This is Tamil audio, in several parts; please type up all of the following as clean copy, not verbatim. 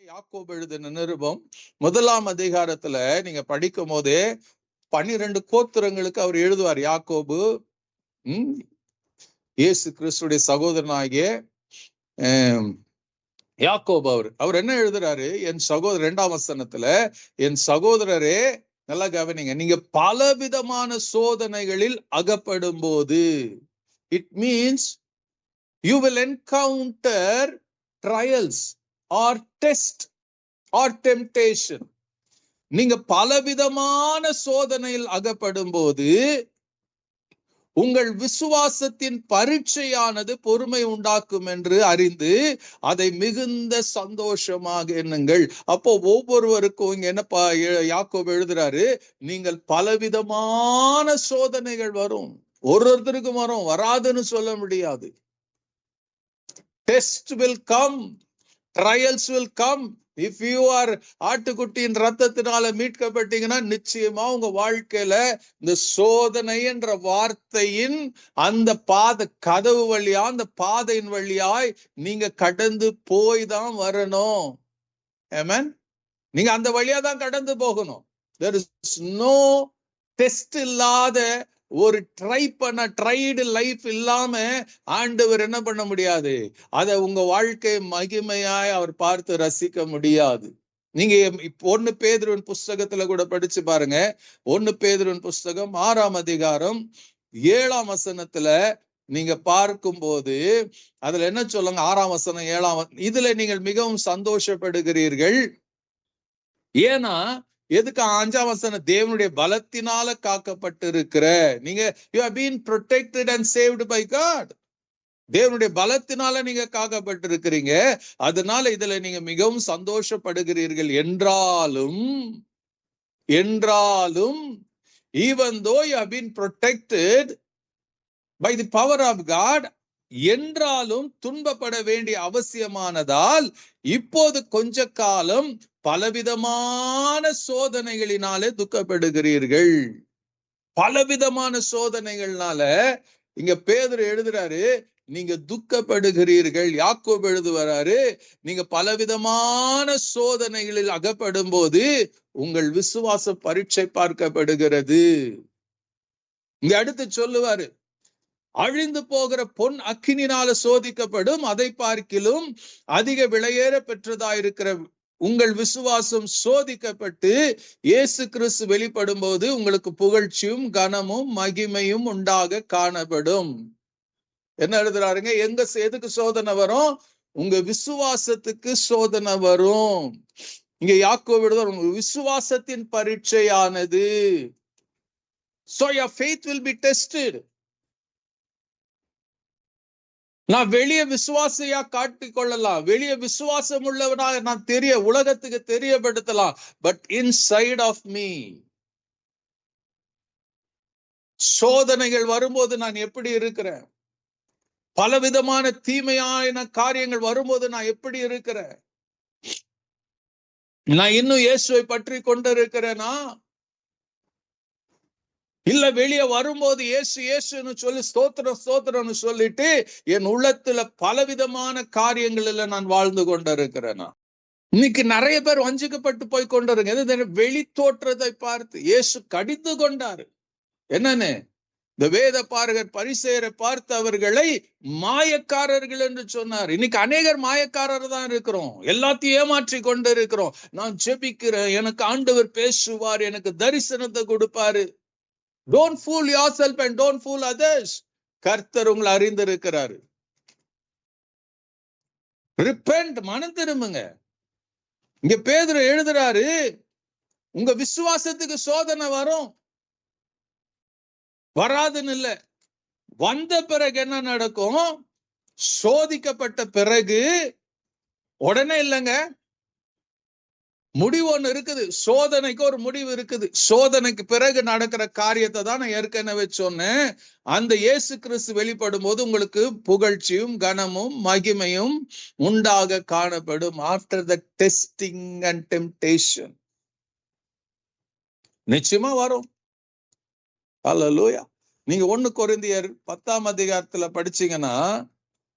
யாக்கோபு எழுதின நிருபம் 1ஆம் அதிகாரத்துல நீங்க படிக்கும் போதே 12 கோத்திரங்களுக்கு அவர் எழுதுவார். யாக்கோபு இயேசு கிறிஸ்துடைய சகோதரனாகிய யாக்கோபு அவர் என்ன எழுதுறாரு? என் சகோதரர் 2ஆம் வசனத்துல, என் சகோதரரே, நல்லா கவனிங்க, நீங்க பலவிதமான சோதனைகளில் அகப்படும் போது, it means you will encounter trials or test or temptation. நீங்க பலவிதமான சோதனையில் அகப்படும் போது உங்கள் விசுவாசத்தின் பரீட்சையானது பொறுமை உண்டாக்கும் என்று அறிந்து அதை மிகுந்த சந்தோஷமாக எண்ணுங்கள். அப்போ ஒவ்வொருவருக்கும் இங்க என்னப்பா யாக்கோபு எழுதுறாரு? நீங்கள் பலவிதமான சோதனைகள் வரும், ஒருத்தருக்கும் வரும், வராதுன்னு சொல்ல முடியாது. Test will come, trials will come. If you are ஆட்டுக்குட்டியின் ரத்தத்தினால மீட்கப்பட்டீங்கன்னா நிச்சயமா உங்க வாழ்க்கையில இந்த சோதனை என்ற வார்த்தையின் அந்த கதவு வழியா, அந்த பாதையின் வழியாய் நீங்க கடந்து போய் தான் வரணும். ஆமென். நீங்க அந்த வழியா தான் கடந்து போகணும். There is no டெஸ்ட் இல்லாத ஒரு ட்ரைடு லைஃப் இல்லாம ஆண்டவர் என்ன பண்ண முடியாது, அத உங்க வாழ்க்கை மகிமையாய் அவர் பார்த்து ரசிக்க முடியாது. நீங்க 1 பேதுருவின் புஸ்தகத்துல கூட படிச்சு பாருங்க. 1 பேதுருவின் புஸ்தகம் 6ஆம் அதிகாரம் 7ஆம் வசனத்துல நீங்க பார்க்கும்போது அதுல என்ன சொல்லுங்க? 6ஆம் வசனம் 7ஆம், இதுல நீங்கள் மிகவும் சந்தோஷப்படுகிறீர்கள். ஏன்னா எதுக்கு? 5ஆம் வசனம், தேவனுடைய பலத்தினால காக்கப்பட்டிருக்கிற நீங்க, you have been protected and saved by God. தேவனுடைய பலத்தினால நீங்க காக்கப்பட்டிருக்கிறீங்க. அதனால இதுல நீங்க மிகவும் சந்தோஷப்படுகிறீர்கள். என்றாலும் even though you have been protected by the power of God, என்றாலும் துன்பப்பட வேண்டிய அவசியமானதால் இப்போது கொஞ்ச காலம் பலவிதமான சோதனைகளினாலே துக்கப்படுகிறீர்கள். பலவிதமான சோதனைகள்னால இங்க பேதுரு எழுதுறாரு, நீங்க துக்கப்படுகிறீர்கள். யாக்கோபு எழுதுவாரு, நீங்க பலவிதமான சோதனைகளில் அகப்படும் போது உங்கள் விசுவாச பரீட்சை பார்க்கப்படுகிறது. இங்க அடுத்து சொல்லுவாரு, அழிந்து போகிற பொன் அக்கினினால சோதிக்கப்படும், அதை பார்க்கிலும் அதிக விலையேற பெற்றதாயிருக்கிற உங்கள் விசுவாசம் சோதிக்கப்பட்டு இயேசு கிறிஸ்து வெளிப்படும் போது உங்களுக்கு புகழ்ச்சியும் கனமும் மகிமையும் உண்டாக காணப்படும். என்ன எழுதுறாருங்க? எதுக்கு சோதனை வரும்? உங்க விசுவாசத்துக்கு சோதனை வரும். இங்க யாக்கோபு எழுதுறாரு, உங்க விசுவாசத்தின் பரீட்சையானது. So your faith will be tested. நான் வெளிய விசுவாசியா காட்டிக் கொள்ளலாம், வெளிய விசுவாசம் உள்ளவனாக நான் உலகத்துக்கு தெரியப்படுத்தலாம். பட் இன்சைட் ஆஃப் மீ சோதனைகள் வரும்போது நான் எப்படி இருக்கிறேன்? பலவிதமான தீமையான காரியங்கள் வரும்போது நான் எப்படி இருக்கிறேன்? நான் இன்னும் இயேசுவை பற்றி கொண்டிருக்கிறேனா? இல்ல வெளியே வரும்போது இயேசு இயேசுன்னு சொல்லி ஸ்தோத்திரம்னு சொல்லிட்டு என் உள்ளத்துல பலவிதமான காரியங்களில் நான் வாழ்ந்து கொண்டிருக்கிறேனா? இன்னைக்கு நிறைய பேர் வஞ்சிக்கப்பட்டு போய் கொண்டிருக்க. வெளி தோற்றத்தை பார்த்து இயேசு கடிந்து கொண்டாரு. என்னன்னு? இந்த வேத பாரகர் பரிசேயரை பார்த்து அவர்களை மாயக்காரர்கள் என்று சொன்னார். இன்னைக்கு அநேகர் மாயக்காரர் தான் இருக்கிறோம். எல்லாத்தையும் ஏமாற்றி கொண்டு இருக்கிறோம். நான் ஜெபிக்கிறேன், எனக்கு ஆண்டவர் பேசுவார், எனக்கு தரிசனத்தை கொடுப்பாரு. Don't fool yourself and don't fool others. கர்த்தர் உங்களை அறிந்திருக்கிறாரு. Repent, மனம் திரும்புங்க. இங்க பேதுரு எழுதுறாரு, உங்க விசுவாசத்துக்கு சோதனை வரும். வராதுன்னு இல்ல, வந்த பிறகு என்ன நடக்கும்? சோதிக்கப்பட்ட பிறகு உடனே இல்லைங்க, முடிவு ஒண்ணு இருக்குது. சோதனைக்கு ஒரு முடிவு இருக்குது. சோதனைக்கு பிறகு நடக்கிற காரியத்தை தான் நான் ஏற்கனவே சொன்னேன். அந்த இயேசு கிறிஸ்து வெளிப்படும் போது உங்களுக்கு புகழ்ச்சியும் கனமும் மகிமையும் உண்டாக காணப்படும். After the testing and temptation நிச்சயமா வரும். அல்லேலூயா. நீங்க 1 கொரிந்தியர் 10ஆம் அதிகாரத்துல படிச்சீங்கன்னா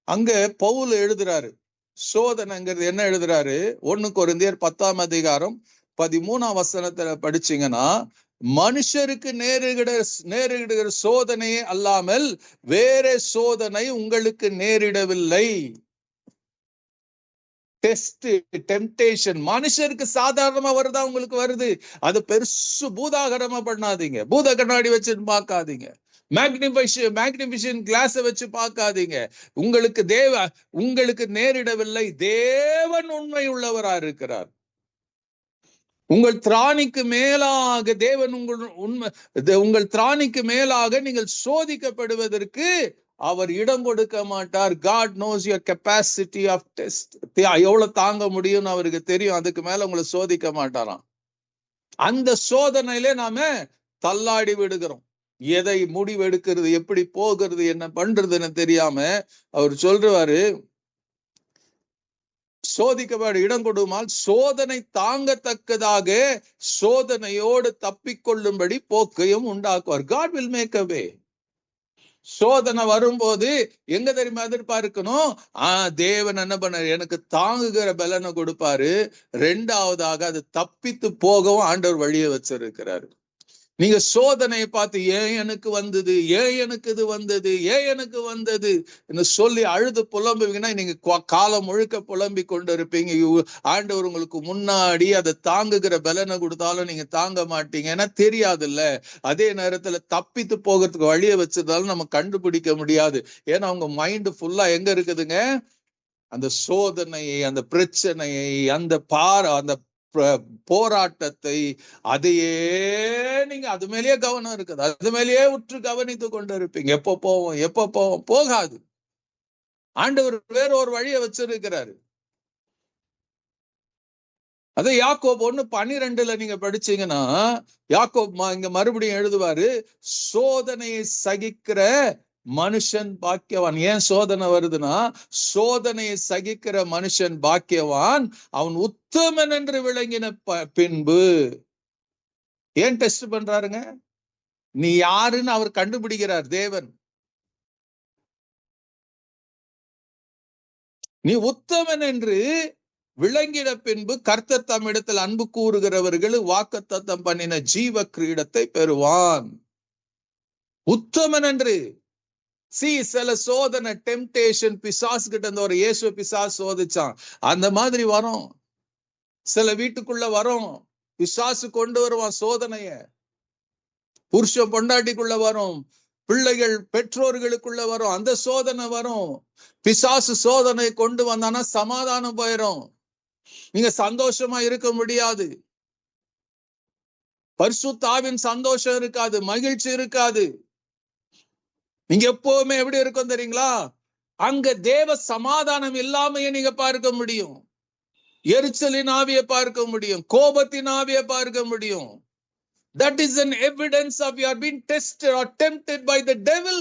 அங்க பவுல் எழுதுறாரு, சோதனைங்கிறது என்ன எழுதுறாரு? 1 கொரிந்தியர் 10:13 படிச்சீங்கன்னா, மனுஷருக்கு நேரிடுகிற சோதனையே அல்லாமல் வேற சோதனை உங்களுக்கு நேரிடவில்லை. டெஸ்ட், டெம்டேஷன் மனுஷருக்கு சாதாரணமா வருதா? உங்களுக்கு வருது. அது பெருசு பூதாகரமா பண்ணாதீங்க. பூத கண்ணாடி வச்சு பார்க்காதீங்க. மேக்னிஃபிஷன் கிளாஸ் வச்சு பார்க்காதீங்க. உங்களுக்கு நேரிடவில்லை. தேவன் உண்மை உள்ளவரா இருக்கிறார். உங்கள் திராணிக்கு மேலாக தேவன் உங்கள் திராணிக்கு மேலாக நீங்கள் சோதிக்கப்படுவதற்கு அவர் இடம் கொடுக்க மாட்டார். God knows your capacity of test. எவ்வளவு தாங்க முடியும்னு அவருக்கு தெரியும். அதுக்கு மேல உங்களை சோதிக்க மாட்டாராம். அந்த சோதனையில நாம தள்ளாடி விடுகிறோம். எதை முடிவெடுக்கிறது, எப்படி போகிறது, என்ன பண்றதுன்னு தெரியாம அவர் சொல்றாரு, சோதிக்கப்பட இடம் கொடுமால் சோதனை தாங்கத்தக்கதாக சோதனையோடு தப்பிக்கொள்ளும்படி போக்கையும் உண்டாக்குவார். God will make a way. சோதனை வரும்போது எங்க தெரியுமா எதிர்பார்க்கணும்? தேவன் என்ன பண்ணாரு? எனக்கு தாங்குகிற பலனை கொடுப்பாரு. 2வதாக அது தப்பித்து போகவும் ஆண்டவர் வழியை வச்சிருக்கிறாரு. நீங்க சோதனையை பார்த்து ஏன் எனக்கு வந்தது, ஏன் எனக்கு இது வந்தது, ஏன் எனக்கு வந்தது என்று சொல்லி அழுது புலம்புவீங்கன்னா நீங்க காலம் முழுக்க புலம்பி கொண்டு இருப்பீங்க. ஆண்டவர் உங்களுக்கு முன்னாடி அதை தாங்குகிற பலனை கொடுத்தாலும் நீங்க தாங்க மாட்டீங்க. ஏன்னா தெரியாது இல்ல. அதே நேரத்துல தப்பித்து போகிறதுக்கு வழியை வச்சதாலும் நம்ம கண்டுபிடிக்க முடியாது. ஏன்னா அவங்க மைண்ட் ஃபுல்லா எங்க இருக்குதுங்க? அந்த சோதனையை, அந்த பிரச்சனையை, அந்த அந்த போராட்டத்தை, அதையே நீங்க அது மேலேயே கவனம் இருக்குது. அது மேலேயே உற்று கவனித்து கொண்டு இருப்பீங்க. எப்ப போவோம் போகாது. ஆண்டவர் வேற ஒரு வழியை வச்சிருக்கிறாரு. அது யாக்கோபு 1:12 நீங்க படிச்சீங்கன்னா, யாக்கோபு இங்க மறுபடியும் எழுதுவாரு, சோதனையை சகிக்கிற மனுஷன் பாக்கியவான். ஏன் சோதனை வருதுன்னா, சோதனையை சகிக்கிற மனுஷன் பாக்கியவான், அவன் உத்தமன் என்று விளங்கின பின்பு. ஏன் டெஸ்ட் பண்றாருங்க? நீ யாருன்னு அவர் கண்டுபிடிக்கிறார் தேவன். நீ உத்தமன் என்று விளங்கின பின்பு கர்த்தர் தம்மிடத்தில் அன்பு கூறுகிறவர்கள் வாக்குத்தத்தம் பண்ணின ஜீவ கிரீடத்தை பெறுவான். உத்தமன் என்று. சில சோதனை, டெம்டேஷன், பிசாசு கிட்ட இருந்த ஒரு இயேசு பிசாசு சோதிச்சான். அந்த மாதிரி வரும். சில வீட்டுக்குள்ள வரும், பிசாசு கொண்டு வருவான் சோதனைய. புருஷன் பொண்டாட்டிக்குள்ள வரும், பிள்ளைகள் பெற்றோர்களுக்குள்ள வரும், அந்த சோதனை வரும். பிசாசு சோதனை கொண்டு வந்தானா சமாதானம் போயிடும். நீங்க சந்தோஷமா இருக்க முடியாது. பரிசுத்த ஆவியின் சந்தோஷம் இருக்காது, மகிழ்ச்சி இருக்காது. நீங்க எப்பவுமே எப்படி இருக்கும் தெரியுங்களா? அங்க தேவ சமாதானம் இல்லாமையே நீங்க பார்க்க முடியும். எரிச்சலின் ஆவியை பார்க்க முடியும், கோபத்தின் ஆவியை பார்க்க முடியும். That is an evidence of you are being tested or tempted by the devil.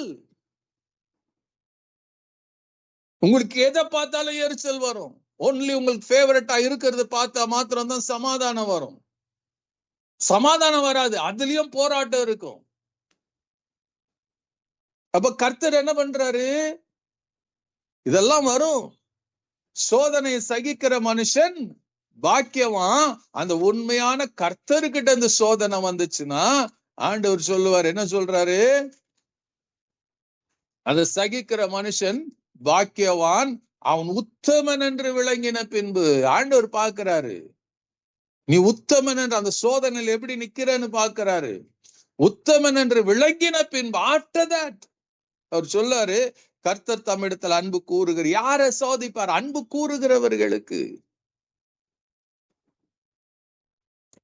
உங்களுக்கு எதை பார்த்தாலும் எரிச்சல் வரும். ஒன்லி உங்களுக்கு ஃபேவரட்டா இருக்கிறது பார்த்தா மாத்திரம் தான் சமாதானம் வரும். சமாதானம் வராது, அதுலயும் போராட்டம் இருக்கும். அப்ப கர்த்தர் என்ன பண்றாரு? இதெல்லாம் வரும். சோதனையை சகிக்கிற மனுஷன் பாக்கியவான். அந்த உண்மையான கர்த்தர்கிட்ட இந்த சோதனை வந்துச்சுன்னா ஆண்டவர் சொல்லுவார், என்ன சொல்றாரு? அதை சகிக்கிற மனுஷன் பாக்கியவான், அவன் உத்தமன் என்று விளங்கின பின்பு. ஆண்டவர் பார்க்கிறாரு, நீ உத்தமன் என்று அந்த சோதனையில் எப்படி நிக்கிறன்னு பார்க்கிறாரு. உத்தமன் என்று விளங்கின பின்பு after that அவர் சொல்லாரு, கர்த்தர் தம்மிடத்தில் அன்பு கூறுகிற. யாரை சோதிப்பார்? அன்பு கூறுகிறவர்களுக்கு.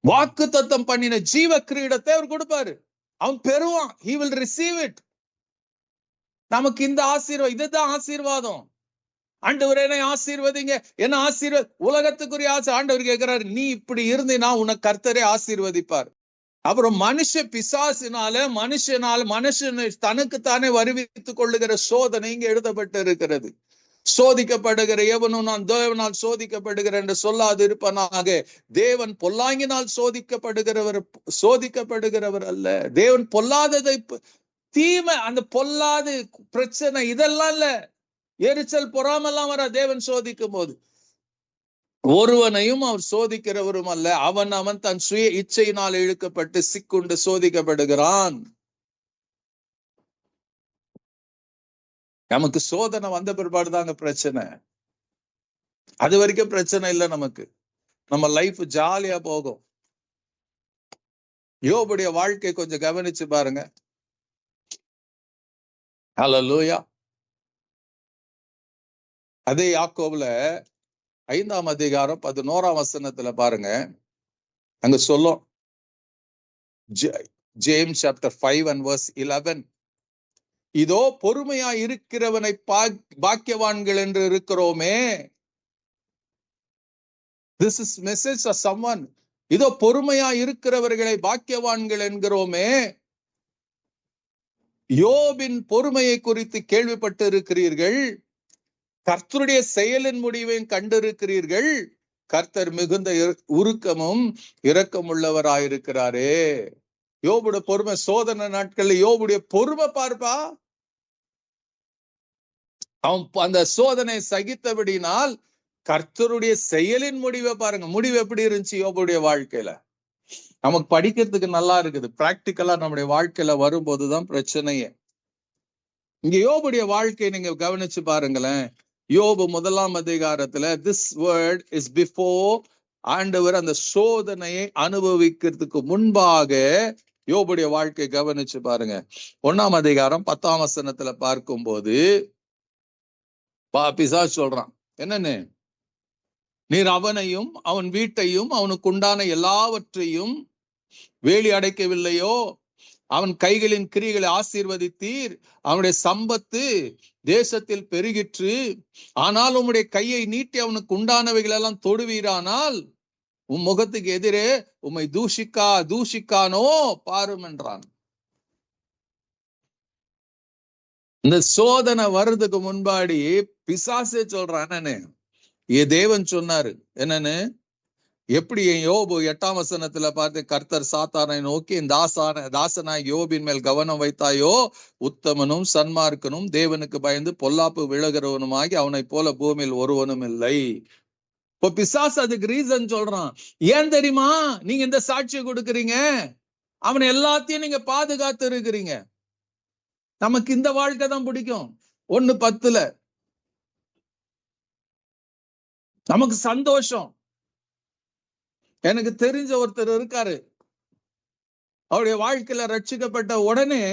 வாக்குத்தத்தம் பண்ணின ஜீவ கிரீடத்தை அவர் கொடுப்பாரு. அவன் பெறுவான். he will receive it. நமக்கு இந்த ஆசீர்வாதம், இதுதான் ஆசீர்வாதம். ஆண்டவரே என்னை ஆசீர்வதிங்க, என்ன உலகத்துக்குரிய ஆசை. ஆண்டவர் கேட்கிறாரு, நீ இப்படி இருந்தீனா உனக்கு கர்த்தரே ஆசீர்வதிப்பார். அப்புறம் மனுஷன் தனக்குத்தானே வருவித்துக் கொள்ளுகிற சோதனை இங்க எழுதப்பட்டு இருக்கிறது. சோதிக்கப்படுகிற எவனும் நான் தேவனால் சோதிக்கப்படுகிற என்று சொல்லாது இருப்பனாக. தேவன் பொல்லாங்கினால் சோதிக்கப்படுகிறவர் அல்ல. தேவன் பொல்லாததை, தீமை, அந்த பொல்லாது பிரச்சனை இதெல்லாம் இல்ல. எரிச்சல் பொறாமெல்லாம் வர தேவன் சோதிக்கும் போது. ஒருவனையும் அவர் சோதிக்கிறவரும் அல்ல, அவன் தன் சுய இச்சையினால் இழுக்கப்பட்டு சிக்குண்டு சோதிக்கப்படுகிறான். நமக்கு சோதனை வந்த பிற்பாடுதாங்க பிரச்சனை. அது வரைக்கும் பிரச்சனை இல்லை நமக்கு. நம்ம லைஃப் ஜாலியா போகும். யோபுடைய வாழ்க்கை கொஞ்சம் கவனிச்சு பாருங்க. ஹல்லேலூயா. அதே யாக்கோபுல 5ஆம் அதிகாரம் 11ஆம் வசனத்துல பாருங்க, அங்க சொல்லும், ஜேம்ஸ் சாப்டர் 5 and verse 11, இதோ பொறுமையா இருக்கிறவனை பாக்கியவான்கள் என்று இருக்கிறோமே. This is message of someone. இதோ பொறுமையா இருக்கிறவர்களை பாக்கியவான்கள் என்கிறோமே. யோபின் பொறுமையை குறித்து கேள்விப்பட்டு இருக்கிறீர்கள், கர்த்தருடைய செயலின் முடிவையும் கண்டிருக்கிறீர்கள். கர்த்தர் மிகுந்த உருக்கமும் இரக்கம் உள்ளவராயிருக்கிறாரே. யோபுடைய பொறுமை, சோதனை நாட்கள்ல யோபுடைய பொறுமை பார்ப்பா. அவன் அந்த சோதனை சகித்தபடினால் கர்த்தருடைய செயலின் முடிவை பாருங்க. முடிவு எப்படி இருந்துச்சு யோபுடைய வாழ்க்கையில? நமக்கு படிக்கிறதுக்கு நல்லா இருக்குது, பிராக்டிக்கலா நம்முடைய வாழ்க்கையில வரும்போதுதான் பிரச்சனையே. இங்க யோபுடைய வாழ்க்கையை நீங்க கவனிச்சு பாருங்களேன். யோபு 1ஆம் அதிகாரத்துல this word is before, ஆண்டவர் அந்த சோதனையை அனுபவிக்கிறதுக்கு முன்பாக யோபுடைய வாழ்க்கை கவனிச்சு பாருங்க. 1ஆம் அதிகாரம் 10ஆம் வசனத்துல பார்க்கும்போது பிசாசு சொல்றான், என்னன்னு, நீர் அவனையும் அவன் வீட்டையும் அவனுக்கு உண்டான எல்லாவற்றையும் வேலி அடைக்கவில்லையோ? அவன் கைகளின் கிரிகளை ஆசீர்வதித்தீர், அவனுடைய சம்பத்து தேசத்தில் பெருகிற்று. ஆனால் உம்முடைய கையை நீட்டி அவனுக்கு உண்டானவைகள் எல்லாம் தொடுவீரானால் உன் முகத்துக்கு எதிரே உம்மை தூஷிக்கானோ பாரும் என்றான். இந்த சோதனை வர்றதுக்கு முன்பாடி பிசாசே சொல்றான், என்னன்னு, தேவன் சொன்னாரு, என்னன்னு, எப்படி யோபு 8ஆம் வசனத்துல பார்த்து, கர்த்தர் சாத்தானை நோக்கி, தாசனாய் யோபின் மேல் கவனம் வைத்தாயோ, உத்தமனும் சன்மார்க்கனும் தேவனுக்கு பயந்து பொல்லாப்பு விலகிறவனுமாகி அவனை போல பூமியில் ஒருவனும் இல்லை. இப்போ பிசாசு அதுக்கு ரீசன் சொல்றான். ஏன் தெரியுமா நீங்க இந்த சாட்சியை கொடுக்குறீங்க? அவனை எல்லாத்தையும் நீங்க பாதுகாத்து இருக்கிறீங்க. நமக்கு இந்த வாழ்க்கை தான் பிடிக்கும். 1:10 நமக்கு சந்தோஷம். எனக்கு தெரிஞ்ச ஒருத்தர் இருக்காரு, அவருடைய வாழ்க்கையில ரட்சிக்கப்பட்ட உடனே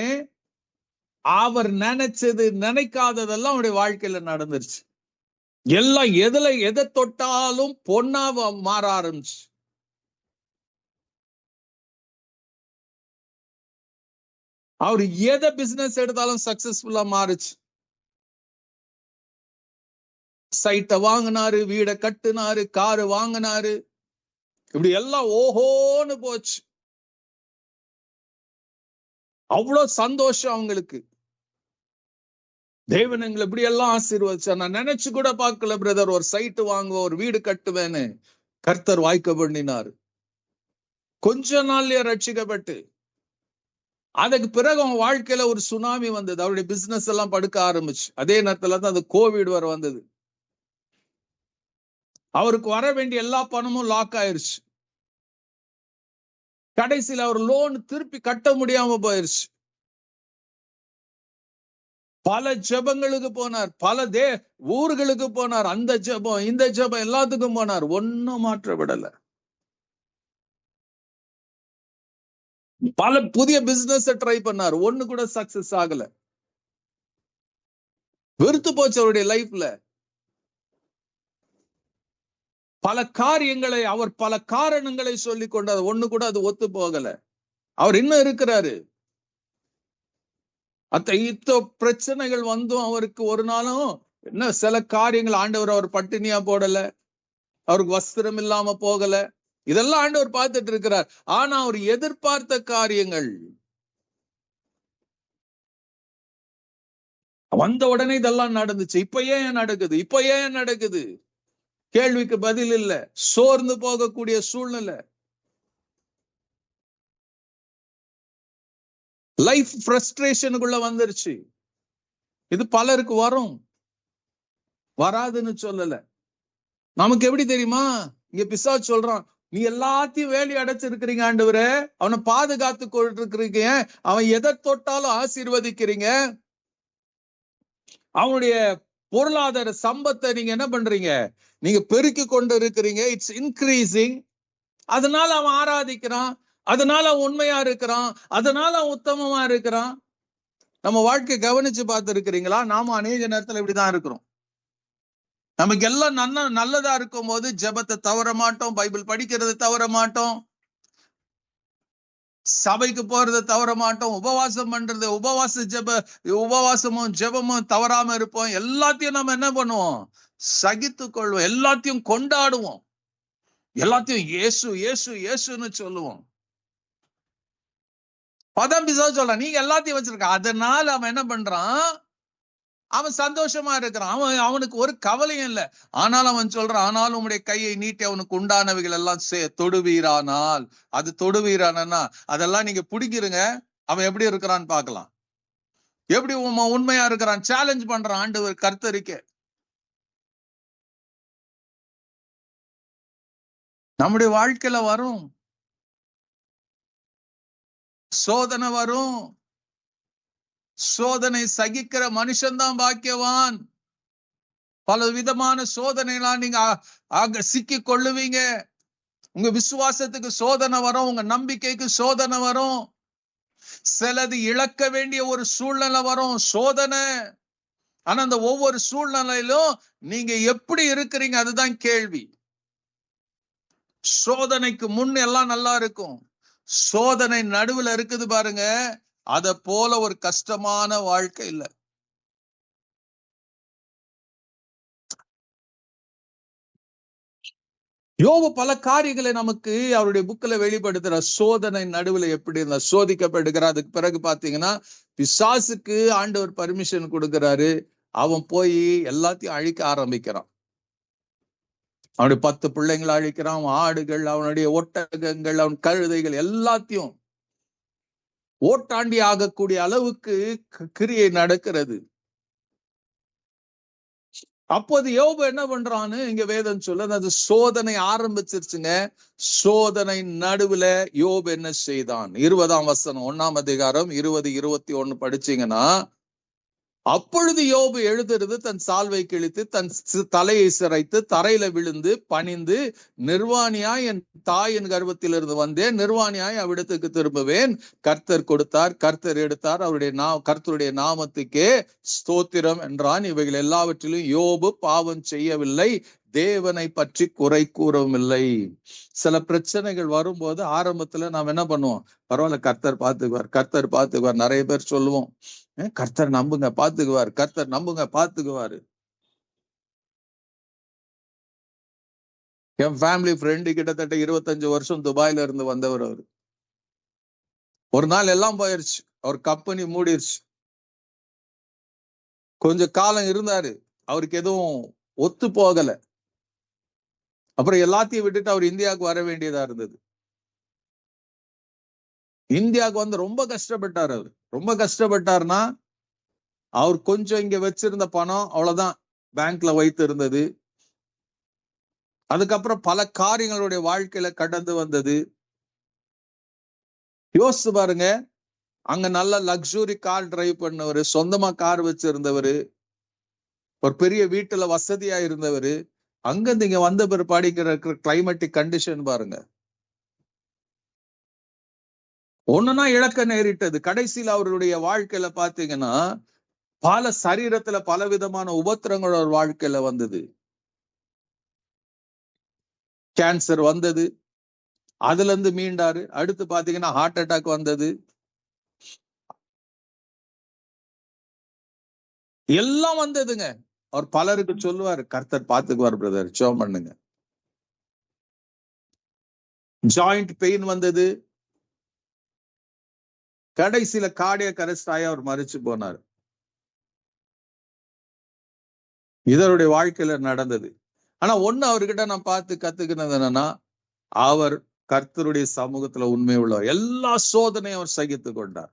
அவர் நினைக்காததெல்லாம் அவருடைய வாழ்க்கையில நடந்துருச்சு. எல்லாம் எதை தொட்டாலும் பொன்னா மாற ஆரம்பிச்சு. அவர் எதை பிசினஸ் எடுத்தாலும் சக்சஸ்ஃபுல்லா மாறுச்சு. சைட்டை வாங்கினாரு, வீடை கட்டுனாரு, காரு வாங்கினாரு, இப்படி எல்லாம் ஓஹோன்னு போச்சு. அவ்வளவு சந்தோஷம் அவங்களுக்கு. தேவன் எங்களை இப்படி எல்லாம் ஆசீர்வதிச்சா. நான் நினைச்சு கூட பார்க்கல பிரதர், ஒரு சைட்டு வாங்குவேன், ஒரு வீடு கட்டுவேன்னு. கர்த்தர் வாய்க்க பண்ணினாரு. கொஞ்ச நாள்லயே ரட்சிக்கப்பட்டு, அதுக்கு பிறகு அவன் வாழ்க்கையில ஒரு சுனாமி வந்தது. அவருடைய பிசினஸ் எல்லாம் படுக்க ஆரம்பிச்சு. அதே நேரத்துல தான் அந்த கோவிட் வர வந்தது. அவருக்கு வர வேண்டிய எல்லா பணமும் லாக் ஆயிருச்சு. கடைசியில் அவர் லோன் திருப்பி கட்ட முடியாம போயிருச்சு. பல ஜெபங்களுக்கு போனார், பல ஊர்களுக்கு போனார், அந்த ஜெபம் இந்த ஜெபம் எல்லாத்துக்கும் போனார், ஒன்னும் மாற்ற விடல. பல புதிய பிசினஸ் ட்ரை பண்ணார், ஒண்ணு கூட சக்சஸ் ஆகல. வெறுத்து போச்சு அவருடைய லைஃப்ல. பல காரியங்களை அவர் பல காரணங்களை சொல்லி கொண்டார், ஒண்ணு கூட அது ஒத்து போகல. அவர் இன்னும் இருக்கிறாரு. இத்தோ பிரச்சனைகள் வந்தும் அவருக்கு ஒரு நாளும் என்ன சில காரியங்கள் ஆண்டவர் அவர் பட்டினியா போடல, அவருக்கு வஸ்திரம் இல்லாம போகல. இதெல்லாம் ஆண்டவர் பார்த்துட்டு இருக்கிறார். ஆனா அவர் எதிர்பார்த்த காரியங்கள் வந்த உடனே இதெல்லாம் நடந்துச்சு. இப்ப ஏன் நடக்குது? கேள்விக்கு பதில் இல்ல. சோர்ந்து போகக்கூடிய சூழ்நிலை, லைஃப் ஃப்ரஸ்ட்ரேஷனுக்குள்ள வந்துருச்சு. இது பலருக்கு வரும். வராதுன்னு சொல்லல. நமக்கு எப்படி தெரியுமா? இங்க பிசாசு சொல்றான், நீ எல்லாத்தையும் வேலி அடைச்சிருக்கிறீங்க ஆண்டவரே, அவனை பாதுகாத்து கொண்டிருக்கிறீங்க, அவன் எதை தொட்டாலும் ஆசீர்வதிக்கிறீங்க, அவனுடைய பொருளாதார சம்பத்தை நீங்க என்ன பண்றீங்க, நீங்க பெருக்கி கொண்டு இருக்கிறீங்க, இட்ஸ் இன்க்ரீசிங். அதனால அவன் ஆராதிக்கிறான், அதனால அவன் உண்மையா இருக்கிறான், அதனால அவன் உத்தமமா இருக்கிறான். நம்ம வாழ்க்கை கவனிச்சு பார்த்து இருக்கிறீங்களா? நாம அநேக நேரத்துல இப்படிதான் இருக்கிறோம். நமக்கு எல்லாம் நல்லதா இருக்கும் போது ஜெபத்தை தவற மாட்டோம், பைபிள் படிக்கிறதை தவற மாட்டோம், சபைக்கு போறதை தவற மாட்டோம், உபவாசம் பண்றது, உபவாசமும் ஜெபமும் தவறாம இருப்போம். எல்லாத்தையும் நம்ம என்ன பண்ணுவோம்? சகித்து கொள்வோம், எல்லாத்தையும் கொண்டாடுவோம், எல்லாத்தையும் இயேசு இயேசு இயேசுன்னு சொல்லுவோம். பதம் பிசாசு சொல்றான், நீங்க எல்லாத்தையும் வச்சிருக்க. அதனால அவன் என்ன பண்றான்? அவன் சந்தோஷமா இருக்கிறான், அவனுக்கு ஒரு கவலையும் இல்லை. ஆனால் அவன் சொல்றான், ஆனாலும் உங்களுடைய கையை நீட்டி அவனுக்கு உண்டானவைகள் எல்லாம் தொடுவீரானால், அது தொடுவீரானா அதெல்லாம் நீங்க பிடிக்கிறங்க. அவன் எப்படி இருக்கிறான்னு பார்க்கலாம், எப்படி உண்மையா இருக்கிறான். சேலஞ்ச் பண்றான் ஆண்டவர் கர்த்தருக்கு. நம்முடைய வாழ்க்கையில வரும் சோதனை, வரும் சோதனை சகிக்கிற மனுஷன்தான் பாக்கியவான். பல விதமான சோதனைலாம் நீங்க சிக்கி கொள்ளுவீங்க. உங்க விசுவாசத்துக்கு சோதனை வரும், உங்க நம்பிக்கைக்கு சோதனை வரும், சிலது இழக்க வேண்டிய ஒரு சூழ்நிலை வரும், சோதனை. ஆனா அந்த ஒவ்வொரு சூழ்நிலையிலும் நீங்க எப்படி இருக்கிறீங்க அதுதான் கேள்வி. சோதனைக்கு முன் எல்லாம் நல்லா இருக்கும், சோதனை நடுவுல இருக்குது பாருங்க, அத போல ஒரு கஷ்டமான வாழ்க்கை இல்லை. யோபு பல காரியங்களை நமக்கு அவருடைய புக்ல வெளிப்படுத்துற, சோதனை நடுவுல எப்படி இருந்தா சோதிக்கப்படுகிறார். அதுக்கு பிறகு பாத்தீங்கன்னா பிசாசுக்கு ஆண்டவர் பர்மிஷன் கொடுக்கிறாரு, அவன் போய் எல்லாத்தையும் அழிக்க ஆரம்பிக்கிறான். அவனுடைய 10 பிள்ளைங்களை அழிக்கிறான், அவன் ஆடுகள், அவனுடைய ஒட்டகங்கள், அவன் கழுதைகள் எல்லாத்தையும் ஓட்டாண்டி ஆகக்கூடிய அளவுக்கு கிரியை நடக்கிறது. அப்போது யோபு என்ன பண்றான்னு இங்க வேதம் சொல்ல, அது சோதனை ஆரம்பிச்சிருச்சுங்க. சோதனை நடுவுல யோபு என்ன செய்தான்? 20ஆம் வசனம் 1ஆம் அதிகாரம் 20, 21 படிச்சீங்கன்னா, அப்பொழுது யோபு எழுதுறது, தன் சால்வை கிழித்து தன் தலையை சிரைத்து தரையில விழுந்து பணிந்து, நிர்வாணியாய் என் தாயின் கர்ப்பத்திலிருந்து வந்தேன், நிர்வாணியாய் அவ்விடத்துக்கு திரும்புவேன், கர்த்தர் கொடுத்தார், கர்த்தர் எடுத்தார், கர்த்தருடைய நாமத்துக்கே ஸ்தோத்திரம் என்றான். இவைகள் எல்லாவற்றிலும் யோபு பாவம் செய்யவில்லை, தேவனை பற்றி குறை கூறவும் இல்லை. சில பிரச்சனைகள் வரும்போது ஆரம்பத்துல நாம் என்ன பண்ணுவோம்? பரவாயில்ல, கர்த்தர் பார்த்துக்குவார், கர்த்தர் பார்த்துக்குவார். நிறைய பேர் சொல்லுவோம், கர்த்தர் நம்புங்க பாத்துக்குவார், கர்த்தர் நம்புங்க பாத்துக்குவாரு. என் ஃபேமிலி ஃப்ரெண்டு கிட்டத்தட்ட 25 வருஷம் துபாயில இருந்து வந்தவர். அவரு ஒரு நாள் எல்லாம் போயிருச்சு, அவர் கம்பெனி மூடிருச்சு. கொஞ்ச காலம் இருந்தாரு, அவருக்கு எதுவும் ஒத்து போகல. அப்புறம் எல்லாத்தையும் விட்டுட்டு அவர் இந்தியாவுக்கு வர வேண்டியதா இருந்தது. இந்தியாவுக்கு வந்து ரொம்ப கஷ்டப்பட்டார். அவர் ரொம்ப கஷ்டப்பட்டார்னா, அவர் கொஞ்சம் இங்க வச்சிருந்த பணம் அவ்வளவுதான் பேங்க்ல வைத்து இருந்தது. அதுக்கப்புறம் பல காரியங்களுடைய வாழ்க்கையில கடந்து வந்தது. யோசிச்சு பாருங்க, அங்க நல்ல லக்ஸுரி கார் டிரைவ் பண்ணவரு, சொந்தமா கார் வச்சிருந்தவரு, ஒரு பெரிய வீட்டுல வசதியா இருந்தவரு, அங்க இங்க வந்த பிற்பாடிங்கிற கிளைமேட்டிக் கண்டிஷன் பாருங்க, ஒண்ணுனா இழக்க நேரிட்டது. கடைசியில் அவருடைய வாழ்க்கையில பாத்தீங்கன்னா பல சரீரத்துல பல விதமான உபத்திரங்கள் ஒரு வாழ்க்கையில வந்தது. கேன்சர் வந்தது, அதுல இருந்து மீண்டாரு. அடுத்து பாத்தீங்கன்னா ஹார்ட் அட்டாக் வந்தது. எல்லாம் வந்ததுங்க. அவர் பலருக்கு சொல்லுவாரு, கர்த்தர் பாத்துக்குவார் பிரதர், ஜெபம் பண்ணுங்க. ஜாயிண்ட் பெயின் வந்தது. கடைசியில கார்டியாக் அரெஸ்ட் ஆகி அவர் மரிச்சு போனார். இதனுடைய வாழ்க்கையில நடந்தது. ஆனா ஒண்ணு அவர்கிட்ட நான் பார்த்து கத்துக்கினது என்னன்னா, அவர் கர்த்தருடைய சமூகத்துல உண்மை உள்ளவர். எல்லா சோதனையும் அவர் சகித்து கொண்டார்.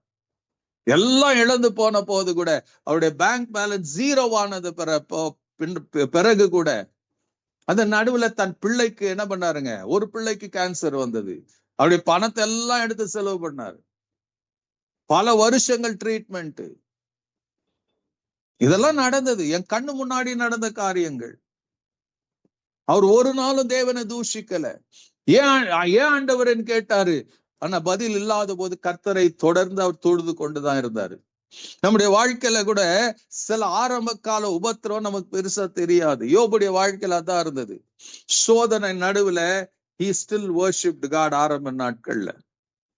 எல்லாம் இழந்து போன போது கூட அவருடைய பேங்க் பேலன்ஸ் 0 ஆனது பிறகு கூட அந்த நடுவுல தன் பிள்ளைக்கு என்ன பண்ணாருங்க, ஒரு பிள்ளைக்கு கேன்சர் வந்தது. அவருடைய பணத்தை எல்லாம் எடுத்து செலவு பண்ணாரு. பல வருஷங்கள் ட்ரீட்மெண்ட். இதெல்லாம் நடந்தது, என் கண்ணு முன்னாடி நடந்த காரியங்கள். அவர் ஒரு நாளும் தேவனை தூஷிக்கல. ஏன் ஆண்டவர்ன்னு கேட்டாரு. ஆனா பதில் இல்லாத போது கர்த்தரை தொடர்ந்து அவர் தொழுது கொண்டுதான் இருந்தாரு. நம்முடைய வாழ்க்கையில கூட சில ஆரம்ப கால உபத்திரம் நமக்கு பெருசா தெரியாது. யோபுடைய வாழ்க்கையில அதான் இருந்தது. சோதனை நடுவுல he still worshipped God. ஆரம்ப நாட்கள்ல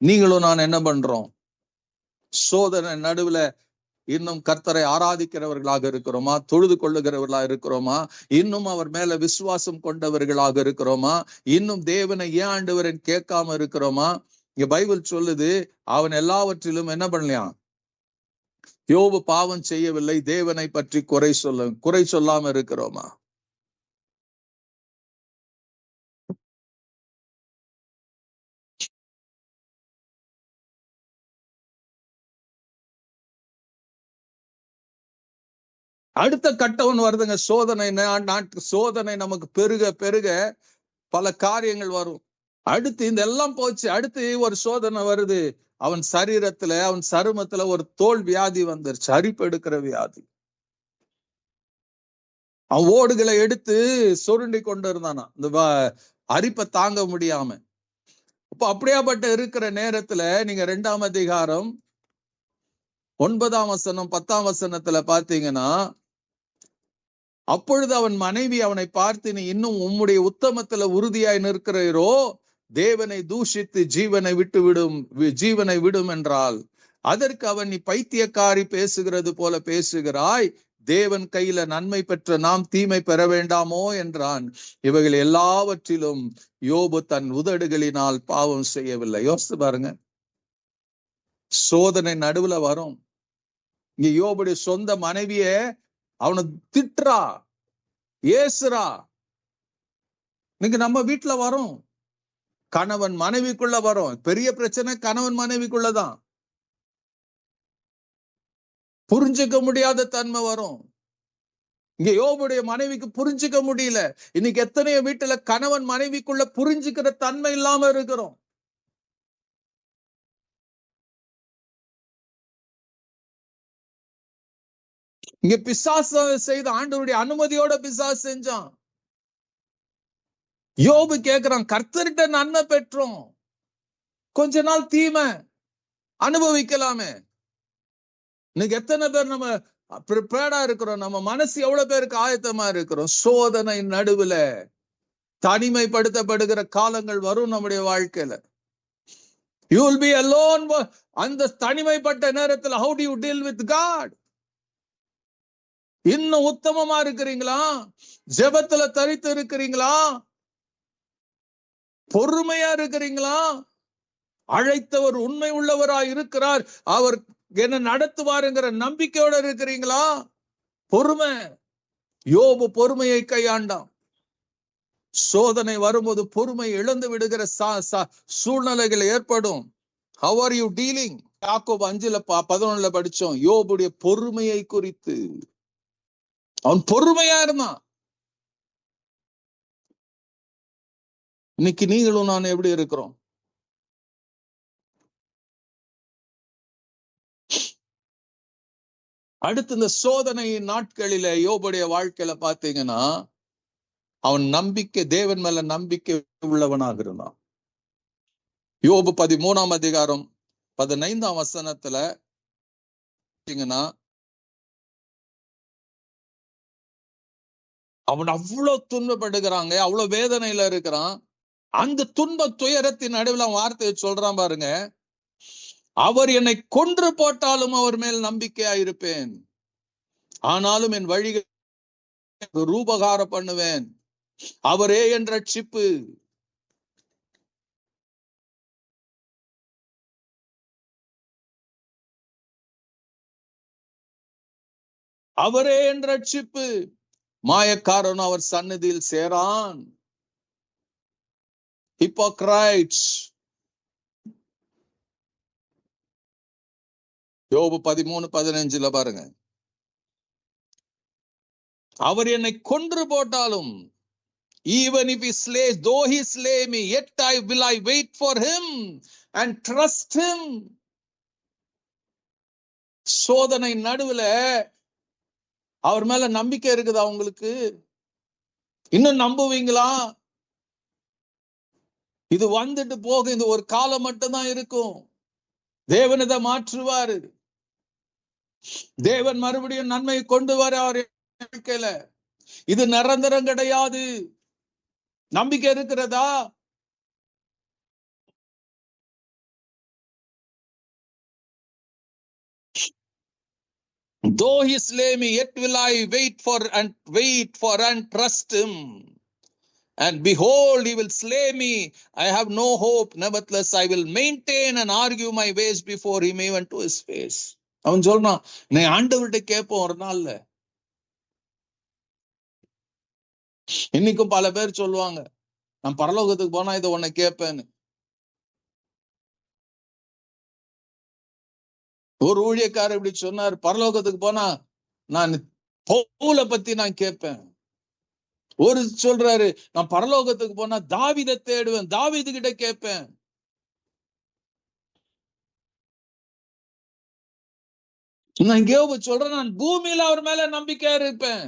நீங்களும் நான் என்ன பண்றோம்? சோதனை நடுவுல இன்னும் கர்த்தரை ஆராதிக்கிறவர்களாக இருக்கிறோமா? தொழுது கொள்ளுகிறவர்களாக இருக்கிறோமா? இன்னும் அவர் மேல விசுவாசம் கொண்டவர்களாக இருக்கிறோமா? இன்னும் தேவனை ஏன் ஆண்டவரன் கேட்காம இருக்கிறோமா? இங்க பைபிள் சொல்லுது, அவன் எல்லாவற்றிலும் என்ன பண்ணலையாம்? யோபு பாவம் செய்யவில்லை, தேவனை பற்றி குறை சொல்லாம இருக்கிறோமா? அடுத்த கட்டம் வருதுங்க, சோதனை. சோதனை நமக்கு பெருக பெருக பல காரியங்கள் வரும். அடுத்து இந்த எல்லாம் போச்சு, அடுத்து ஒரு சோதனை வருது. அவன் சரீரத்துல, அவன் சருமத்துல ஒரு தோல் வியாதி வந்துருச்சு, அரிப்பு எடுக்கிற வியாதி. அவன் ஓடுகளை எடுத்து சுருண்டி கொண்டு இருந்தானா இந்த அரிப்பை தாங்க முடியாம. அப்ப அப்படியாப்பட்ட இருக்கிற நேரத்துல நீங்க 2ஆம் அதிகாரம் 9ஆம் வசனம் 10ஆம் வசனத்துல பாத்தீங்கன்னா, அப்பொழுது அவன் மனைவி அவனை பார்த்து, நீ இன்னும் உம்முடைய உத்தமத்துல உறுதியாய் நிற்கிறீரோ, தேவனை தூஷித்து ஜீவனை விடும் என்றால், அதற்கு அவன், நீ பைத்தியக்காரி, பேசுகிறது போல பேசுகிறாய், தேவன் கையில நன்மை பெற்ற நாம் தீமை பெற வேண்டாமோ என்றான். இவைகள் எல்லாவற்றிலும் யோபு தன் உதடுகளினால் பாவம் செய்யவில்லை. யோசித்து பாருங்க, சோதனை நடுவுல வரும். இங்க யோபுடைய சொந்த மனைவிய அவனை திட்டுறா, ஏசுறா. இன்னைக்கு நம்ம வீட்டுல வரும், கணவன் மனைவிக்குள்ள வரும். பெரிய பிரச்சனை கணவன் மனைவிக்குள்ளதான். புரிஞ்சுக்க முடியாத தன்மை வரும். இங்க யோபுடைய மனைவிக்கு புரிஞ்சுக்க முடியல. இன்னைக்கு எத்தனையோ வீட்டுல கணவன் மனைவிக்குள்ள புரிஞ்சுக்கிற தன்மை இல்லாம இருக்கிறோம். இங்க பிசாசு செய்த, ஆண்டவருடைய அனுமதியோட பிசாசு செஞ்சான். யோபு கேக்குறான், கர்த்தர்கிட்ட நன்மை பெற்றோம், கொஞ்ச நாள் தீமை அனுபவிக்கலாமே. இன்னைக்கு எத்தனை பேர் நம்ம ப்ரிப்பேர்டா இருக்கிறோம்? நம்ம மனசு எவ்வளவு பேருக்கு ஆயத்தமா இருக்கிறோம்? சோதனை நடுவுல தனிமைப்படுத்தப்படுகிற காலங்கள் வரும் நம்முடைய வாழ்க்கையில. You will be alone. அந்த தனிமைப்பட்ட நேரத்தில் how do you deal with God? இன்னும் உத்தமமா இருக்கிறீங்களா? ஜெபத்துல தரித்து இருக்கிறீங்களா? பொறுமையா இருக்கிறீங்களா? அழைத்தவர் உண்மை உள்ளவராய் இருக்கிறார், அவர் என்ன நடத்துவாருங்கிற நம்பிக்கையோட இருக்கிறீங்களா? பொறுமை. யோபு பொறுமையை கையாண்டான். சோதனை வரும்போது பொறுமை இழந்து விடுகிற சூழ்நிலைகள் ஏற்படும். How are you dealing? யாக்கோபு 5:11 படிச்சோம் யோபுடைய பொறுமையை குறித்து. அவன் பொறுமையா இருந்தான். இன்னைக்கு நீங்களும் நான் எப்படி இருக்கிறோம்? அடுத்து இந்த சோதனை நாட்களில யோபுடைய வாழ்க்கையில பாத்தீங்கன்னா, அவன் நம்பிக்கை, தேவன் மேல நம்பிக்கை உள்ளவனாக இருந்தான். யோபு 13ஆம் அதிகாரம் 15ஆம் வசனத்துல அவன் அவ்வளவு துன்பப்படுகிறாங்க, அவ்வளவு வேதனையில இருக்கிறான். அந்த துன்ப துயரத்தின் நடுவில் அவன் வார்த்தையை சொல்றான் பாருங்க, அவர் என்னை கொன்று போட்டாலும் அவர் மேல் நம்பிக்கையா இருப்பேன், ஆனாலும் என் வழிகள் ரூபகார பண்ணுவேன், அவரே என் ரட்சிப்பு. அவரே என் ரட்சிப்பு. மாயக்காரன் அவர் சன்னதியில் சேரான். ஹிப்போக்ரைட்ஸ். யோபு 13:15 பாருங்க, அவர் என்னை கொன்று போட்டாலும், even if he slays, though he slay me, yet will I wait for him and trust him. சோதனை நடுவுல அவர் மேல நம்பிக்கை இருக்குதா உங்களுக்கு? இன்னும் நம்புவீங்களா? இது வந்துட்டு போக, இது ஒரு காலம் மட்டும்தான் இருக்கும். தேவன் இதை மாற்றுவாரு. தேவன் மறுபடியும் நன்மை கொண்டு வர அவர் வாழ்க்கையில. இது நிரந்தரம் கிடையாது. நம்பிக்கை இருக்கிறதா? Though he slay me, yet will I wait for and trust him. And behold, he will slay me. I have no hope. Nevertheless, I will maintain and argue my ways before him, even to his face. அவன் சொல்றான், நீ ஆண்டவர்கிட்ட கேட்போம் ஒரு நாள்ல. இன்னைக்கும் பல பேர் சொல்லுவாங்க, நான் பரலோகத்துக்கு போனா இதை உன்னை கேட்பேன்னு. ஒரு ஊழியக்காரர் இப்படி சொன்னார், பரலோகத்துக்கு போனா நான் பவுலை பத்தி நான் கேட்பேன். ஒரு சொல்றாரு, நான் பரலோகத்துக்கு போனா தாவீதை தேடுவேன், தாவீது கிட்ட கேட்பேன். நான் யோபு சொல்றேன், நான் பூமியில அவர் மேல நம்பிக்கையா இருப்பேன்.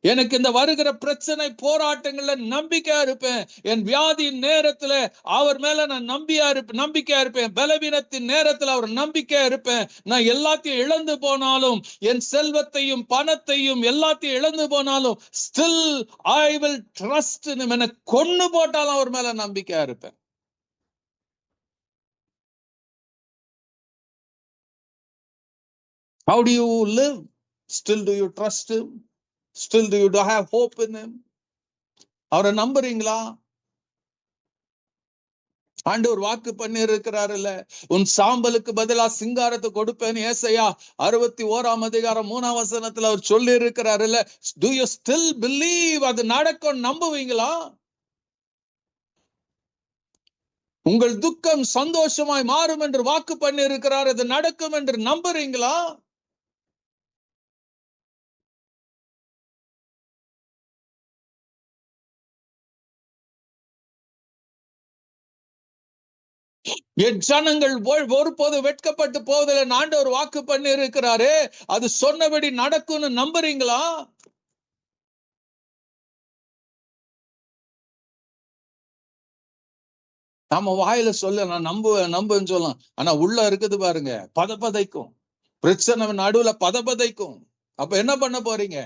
எனக்கு இந்த வருகிற பிரச்சனை போராட்டங்கள்ல நம்பிக்கையா இருப்பேன். என் வியாதியின் நேரத்துல அவர் மேல நான் நம்பிக்கையா இருப்பேன். பலவீனத்தின் நேரத்துல அவர் நம்பிக்கையா இருப்பேன். நான் எல்லாத்தையும் இழந்து போனாலும், என் செல்வத்தையும் பணத்தையும் எல்லாத்தையும் இழந்து போனாலும், still I will trust him. என்னை கொன்னு போட்டாலும் அவர் மேல நம்பிக்கையா இருப்பேன். How do you live? Still do you trust him? Still do you have hope in him? அவரை நம்புறீங்களா? ஆண்டவர் வாக்கு பண்ணி இருக்கிறாருல்ல, உன் சாம்பலுக்கு பதிலா சிங்காரத்தை கொடுப்பேன். ஏசாயா 61:3 அவர் சொல்லி இருக்கிறாருல்ல. Do you still believe? அது நடக்கும் நம்புவீங்களா? உங்கள் துக்கம் சந்தோஷமாய் மாறும் என்று வாக்கு பண்ணி இருக்கிறார். அது நடக்கும் என்று நம்புறீங்களா? என் ஜனங்கள் ஒருபோது வெட்கப்பட்டு போவதில்லை ஆண்டவர் வாக்கு பண்ணி இருக்கிறாரு. அது சொன்னபடி நடக்கும்னு நம்புறீங்களா? நாம வாயில சொல்ல நான் நம்புன்னு சொல்லலாம், ஆனா உள்ள இருக்குது பாருங்க, பதப்பதைக்கும். பிரச்சனை நடுவுல பதப்பதைக்கும். அப்ப என்ன பண்ண போறீங்க?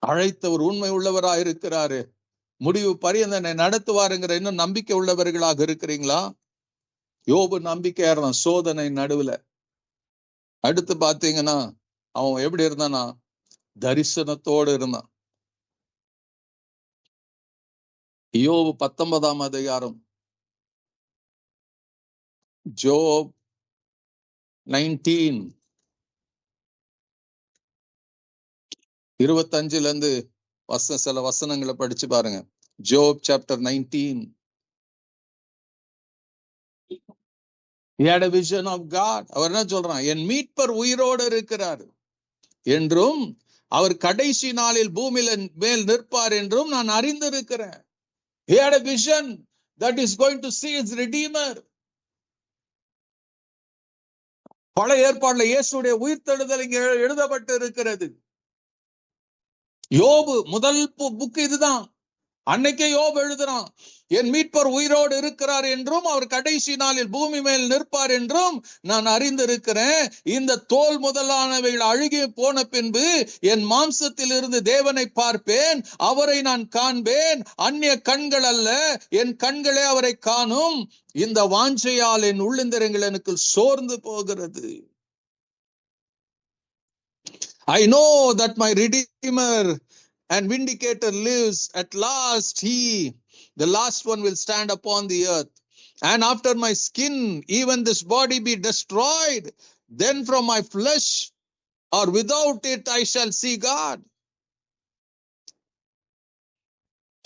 அழைத்தவர் உண்மை உள்ளவரா இருக்கிறாரு, முடிவு பரியந்தனை நடத்துவாருங்கிற இன்னும் நம்பிக்கை உள்ளவர்களாக இருக்கிறீங்களா? யோபு நம்பிக்கையா இருந்தான் சோதனை நடுவுல. அடுத்து பாத்தீங்கன்னா அவன் எப்படி இருந்தானா, தரிசனத்தோடு இருந்தான். யோபு 19 ஜோப் 19 25 சில வசனங்களை படிச்சு பாருங்க. ஜோப் chapter 19. He had a vision of God. அவர் என்ன சொல்றான், என் மீட்பர் உயிரோடு இருக்கிறார் என்றும் அவர் கடைசி நாளில் பூமியில மேல் நிற்பார் என்றும் நான் அறிந்திருக்கிறேன். He had a vision that is going to see his redeemer. பழைய ஏற்பாடுல இயேசுடைய உயிர்த்தெழுதல் இங்க எழுதப்பட்டு இருக்கிறது. யோபு முதல் புக் இதுதான். அன்னைக்கே யோபு எழுதுறான், என் மீட்பர் உயிரோடு இருக்கிறார் என்றும் அவர் கடைசி நாளில் பூமி மேல் நிற்பார் என்றும் நான் அறிந்திருக்கிறேன். இந்த தோல் முதலானவைகள் அழுகி போன பின்பு என் மாம்சத்தில் இருந்து தேவனை பார்ப்பேன், அவரை நான் காண்பேன். அந்நிய கண்கள் அல்ல, என் கண்களே அவரை காணும். இந்த வாஞ்சையால் என் உள்ளிந்திரங்கள் எனக்கு சோர்ந்து போகிறது. I know that my Redeemer and Vindicator lives. At last he, the last one, will stand upon the earth. And after my skin, even this body be destroyed, then from my flesh or without it I shall see God.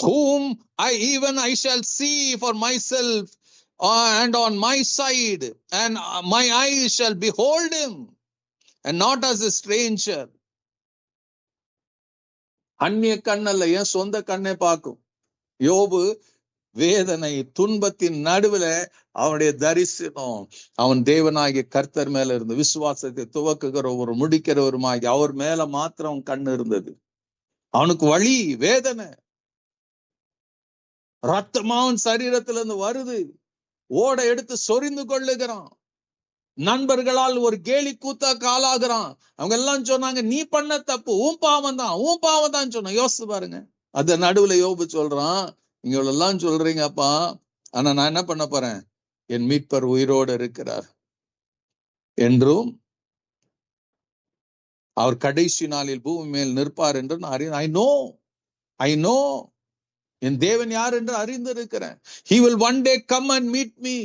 whom I shall see for myself, and on my side, and my eyes shall behold him, and not as a stranger. அந்நிய கண்ணல்ல, என் சொந்த கண்ணை பார்க்கும். யோபு வேதனை துன்பத்தின் நடுவுல அவனுடைய தரிசனம் அவன் தேவனாகிய கர்த்தர் மேல இருந்து விசுவாசத்தை துவக்குகிற ஒரு முடிக்கிறவருமாகி அவர் மேல மாத்திரம் கண் இருந்தது. அவனுக்கு வலி வேதனை, ரத்தமா அவன் சரீரத்துல இருந்து வருது, ஓட எடுத்து சொரிந்து கொள்ளுகிறான். நண்பர்களால் ஒரு கேலி கூத்தா காலாகிறான். அவங்க எல்லாம் சொன்னாங்க, நீ பண்ண தப்பு, உன் பாவம் தான் சொன்ன. யோசிச்சு பாருங்க. அத நடுவுல யோபு சொல்றான், நீங்க எல்லாம் சொல்றீங்கப்பா, ஆனா நான் என்ன பண்ண போறேன், என் மீட்பர் உயிரோடு இருக்கிறார் என்றும் அவர் கடைசி நாளில் பூமி மேல் நிற்பார் என்று நான் ஐ நோ என் தேவன் யார் என்று அறிந்திருக்கிறேன். he will one day come and meet me.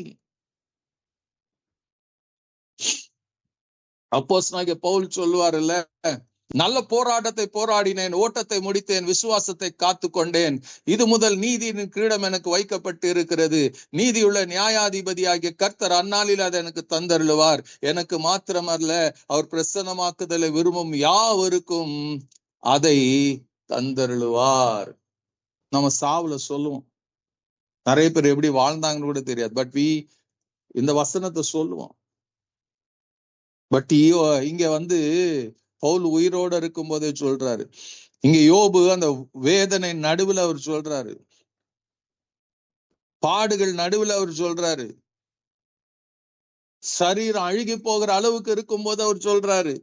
அப்போஸ்தலனாகிய பவுல் சொல்லுவார் இல்ல, நல்ல போராட்டத்தை போராடினேன், ஓட்டத்தை முடித்தேன், விசுவாசத்தை காத்து கொண்டேன். இது முதல் நீதியின் கிரீடம் எனக்கு வைக்கப்பட்டு இருக்கிறது. நீதியுள்ள நியாயாதிபதியாகிய கர்த்தர் அந்நாளில் அதை எனக்கு தந்தருளுவார். எனக்கு மாத்திரமல்ல, அவர் பிரசன்னமாக்குதலை விரும்பும் யாவருக்கும் அதை தந்தருளுவார். நம்ம சாவுல சொல்லுவோம், நிறைய பேர் எப்படி வாழ்ந்தாங்கன்னு கூட தெரியாது, பட் இந்த வசனத்தை சொல்லுவோம். பட் இங்க பவுல் உயிரோடு இருக்கும் போதே சொல்றாரு. இங்க யோபு அந்த வேதனை நடுவுல அவர் சொல்றாரு, பாடுகள் நடுவுல அவர் சொல்றாரு, சரீரம் அழுகி போகிற அளவுக்கு இருக்கும் போது அவர் சொல்றாரு,